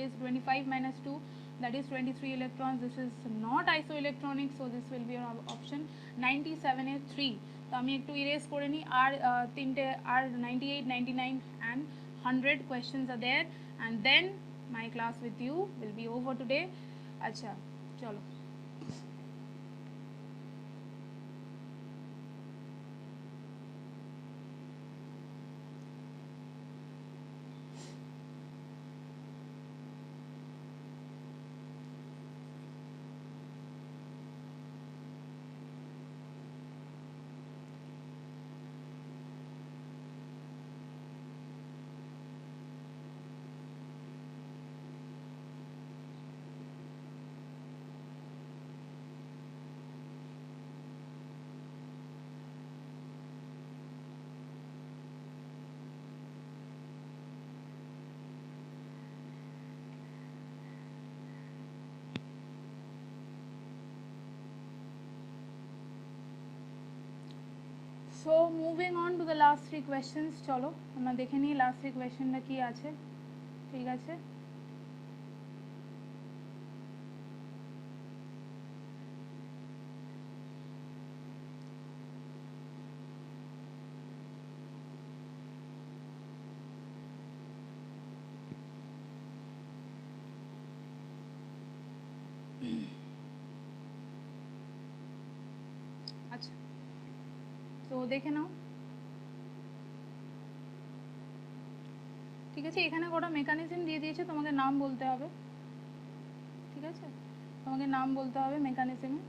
Speaker 1: is 25 minus 2, that is 23 electrons. This is not isoelectronic, so this will be our option 97 এর 3. তো আমি একটু ইরেজ করে নিই। আর তিনটে আর 98 99 and 100 questions are there, and then my class with you will be over today. আচ্ছা চলো। So moving on to the last 3 questions, চলো আমরা দেখে নিই লাস্ট 3 কোয়েশ্চেনটা কি আছে। ঠিক আছে, আচ্ছা তো দেখে নাও। ঠিক আছে, এখানে কটা মেকানিজম দিয়ে দিয়েছে, তোমাকে নাম বলতে হবে। ঠিক আছে, তোমাকে নাম বলতে হবে মেকানিজমে।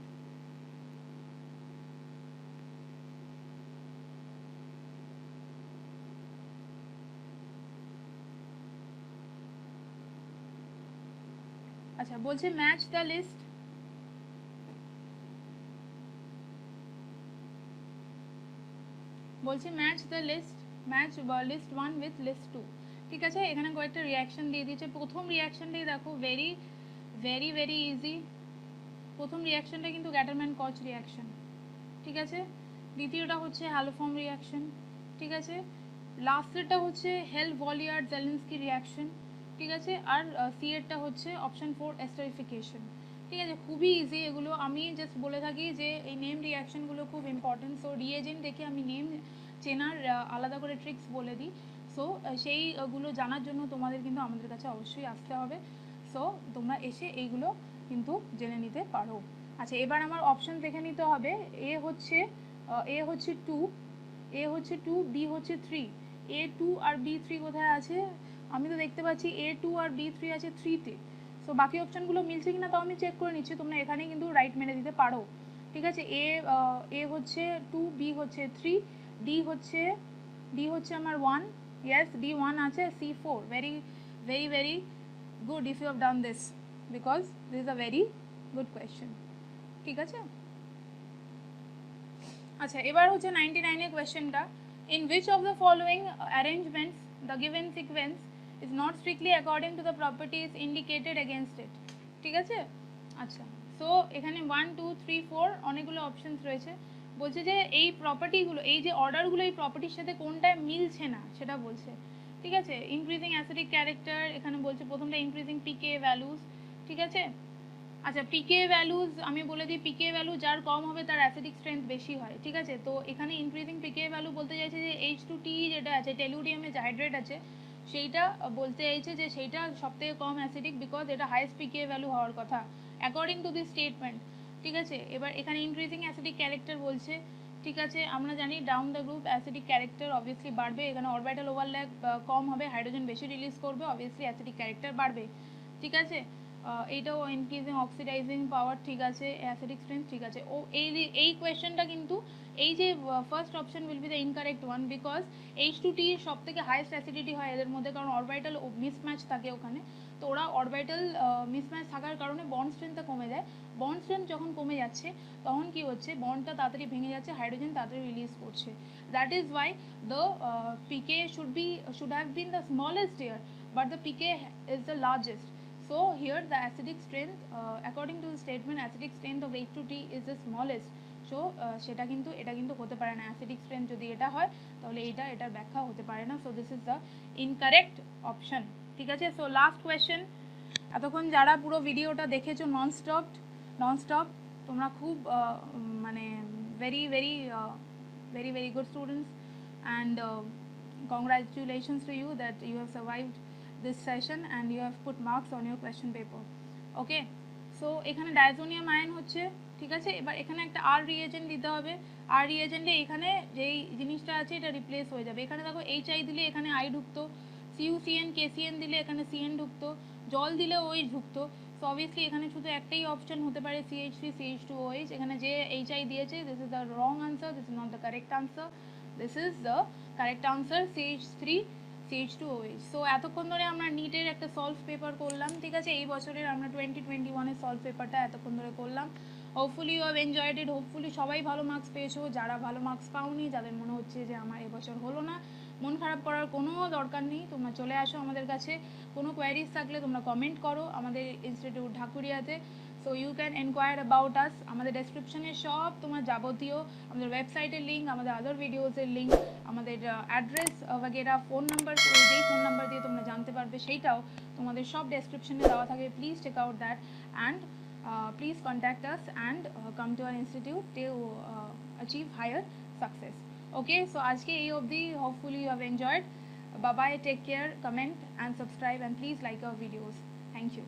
Speaker 1: আচ্ছা বলছে ম্যাচ দ্য লিস্ট, বলছে match the list, match list 1 with list 2। ঠিক আছে, এখানে কয়েকটা রিয়াকশন দিয়ে দিয়েছে। প্রথম রিয়াকশনটাই দেখো, ভেরি ভেরি ভেরি ইজি। প্রথম রিয়াকশনটা কিন্তু গ্যাটারম্যান কচ রিয়াকশন। ঠিক আছে, দ্বিতীয়টা হচ্ছে হ্যালোফর্ম রিয়াকশন। ঠিক আছে, লাস্টেরটা হচ্ছে হেল ভলিয়ার্ড জেলেন্সকি রিয়াকশন। ঠিক আছে, আর সি এরটা হচ্ছে অপশন 4 এস্টারিফিকেশন। ঠিক আছে, খুবই ইজি এগুলো। আমি জাস্ট বলে থাকি যে এই নেম রিয়াকশনগুলো খুব ইম্পর্টেন্ট। সো রিএজেন্ট দেখে আমি নেম চেনার আলাদা করে ট্রিক্স বলে দিই। সো সেইগুলো জানার জন্য তোমাদের কিন্তু আমাদের কাছে অবশ্যই আসতে হবে। সো তোমরা এসে এইগুলো কিন্তু জেনে নিতে পারো। আচ্ছা এবার আমার অপশন দেখে নিতে হবে। এ হচ্ছে 2, এ হচ্ছে 2, বি হচ্ছে 3। A2 আর B3 কোথায় আছে? আমি তো দেখতে পাচ্ছি A2 আর B3 আছে 3তে। সো বাকি অপশনগুলো মিলছে কিনা তাও আমি চেক করে নিচ্ছি, তোমরা এখানে কিন্তু রাইট মেরে দিতে পারো। ঠিক আছে, এ হচ্ছে 2, বি হচ্ছে 3, ডি হচ্ছে আমার 1। ইয়েস, D1 আছে, C4। Very very very good if you have done this, because this is a very good question. ঠিক আছে, আচ্ছা এবার হচ্ছে 99 এর কোয়েশ্চেনটা। In which of the following arrangements the given sequence is not strictly according to the properties indicated against it? ঠিক আছে, আচ্ছা সো এখানে 1 2 3 4 অনেকগুলো অপশনস রয়েছে। বলছে যে এই প্রপার্টিগুলো, এই যে অর্ডারগুলো, এই প্রপার্টির সাথে কোনটায় মিলছে না সেটা বলছে। ঠিক আছে, ইনক্রিজিং অ্যাসিডিক ক্যারেক্টার, এখানে বলছে প্রথমটা ইনক্রিজিং পিকে ভ্যালুজ। ঠিক আছে, আচ্ছা পিকে ভ্যালুজ আমি বলে দিই, পিকে ভ্যালু যার কম হবে তার অ্যাসিডিক স্ট্রেংথ বেশি হয়। ঠিক আছে, তো এখানে ইনক্রিজিং পিকে ভ্যালু বলতে চাইছে যে H2T যেটা আছে, টেলুরিয়ামে যে হাইড্রেট আছে সেইটা বলতে চাইছে যে সেইটা সবথেকে কম অ্যাসিডিক, বিকজ এটা হাইয়েস্ট পিকে ভ্যালু হওয়ার কথা অ্যাকর্ডিং টু দিস স্টেটমেন্ট। ঠিক আছে, এবার এখানে ইনক্রিজিং অ্যাসিডিক ক্যারেক্টার বলছে। ঠিক আছে, আমরা জানি down the group acidic character obviously বাড়বে। এখানে অরবিটাল ওভারল্যাপ কম হবে, হাইড্রোজেন বেশি রিলিজ করবে, অবভিয়াসলি অ্যাসিডিক ক্যারেক্টার বাড়বে। ঠিক আছে, এইটাও ইনক্রিজিং অক্সিডাইজিং পাওয়ার ঠিক আছে, অ্যাসিডিক স্ট্রেংথ ঠিক আছে। ও এই কোয়েশ্চেনটা কিন্তু এই যে first option will be the incorrect one, because H2T সব থেকে হাইয়েস্ট অ্যাসিডিটি হয় এদের মধ্যে, কারণ অরবিটাল মিসম্যাচ থাকে ওখানে। তো ওরা অরবিটাল মিসম্যাচ থাকার কারণে বন্ড স্ট্রেংথটা কমে যায়। বন্ড স্ট্রেংথ যখন কমে যাচ্ছে তখন কি হচ্ছে, বন্ডটা তাড়াতাড়ি ভেঙে যাচ্ছে, হাইড্রোজেন তাড়াতাড়ি রিলিজ করছে। That is why the pK should have been the smallest here, but the pK is the largest. So here the acidic strength, according to the statement, acidic strength of H2T is the smallest. So সেটা কিন্তু এটা কিন্তু হতে পারে না, অ্যাসিডিক স্ট্রেংথ যদি এটা হয় তাহলে এটার ব্যাখ্যা হতে পারে না। So this is the incorrect option, ঠিক আছে। সো লাস্ট কোয়েশ্চেন, এতক্ষণ যারা পুরো ভিডিওটা দেখেছো ননস্টপ, তোমরা খুব মানে very very very very good students, and congratulations to you that you have survived this session and you have put marks on your question paper. Okay, so এখানে ডায়াজোনিয়াম আয়ন হচ্ছে, ঠিক আছে। এবার এখানে একটা আর রিএজেন্ট দিতে হবে। আর রিএজেন্টে এখানে যেই জিনিসটা আছে এটা রিপ্লেস হয়ে যাবে। এখানে দেখো HI দিলে এখানে আই ঢুকতো, CuCN KCN দিলে এখানে CN ঢুকতো, জল দিলে OH ঢুকতো। সো অবভিয়াসলি এখানে শুধু একটাই অপশন হতে পারে CH3 CH2OH। এখানে যে HI দিয়েছে, this is the wrong answer, this is not the correct answer, this is the correct answer CH3 CH2OH। So এতক্ষণ ধরে আমরা নিটের একটা সলভ পেপার করলাম, ঠিক আছে। এই বছরের আমরা 2021-এর সলভ পেপারটা এতক্ষণ ধরে করলাম। Hopefully you have enjoyed it, hopefully সবাই ভালো মার্কস পেয়েছো। যারা ভালো মার্কস পাওনি, যাদের মনে হচ্ছে যে আমার এবছর হলো না, মন খারাপ করার কোনো দরকার নেই। তোমরা চলে আসো আমাদের কাছে, কোনো কোয়ারিজ থাকলে তোমরা কমেন্ট করো আমাদের ইনস্টিটিউট ঢাকুরিয়াতে। So you can enquire about us. আমাদের ডেসক্রিপশনে সব তোমার যাবতীয় আমাদের ওয়েবসাইটের লিঙ্ক, আমাদের আদার ভিডিওসের লিঙ্ক, আমাদের অ্যাড্রেস वगैरह, ফোন নাম্বার, যেই ফোন নাম্বার দিয়ে তোমরা জানতে পারবে সেইটাও তোমাদের সব ডেসক্রিপশনে দেওয়া থাকে। Please check out that and please contact us and come to our institute to achieve higher success. Okay, so ajke ei obdi, hopefully you have enjoyed. Bye bye, take care, comment and subscribe, and please like our videos. Thank you.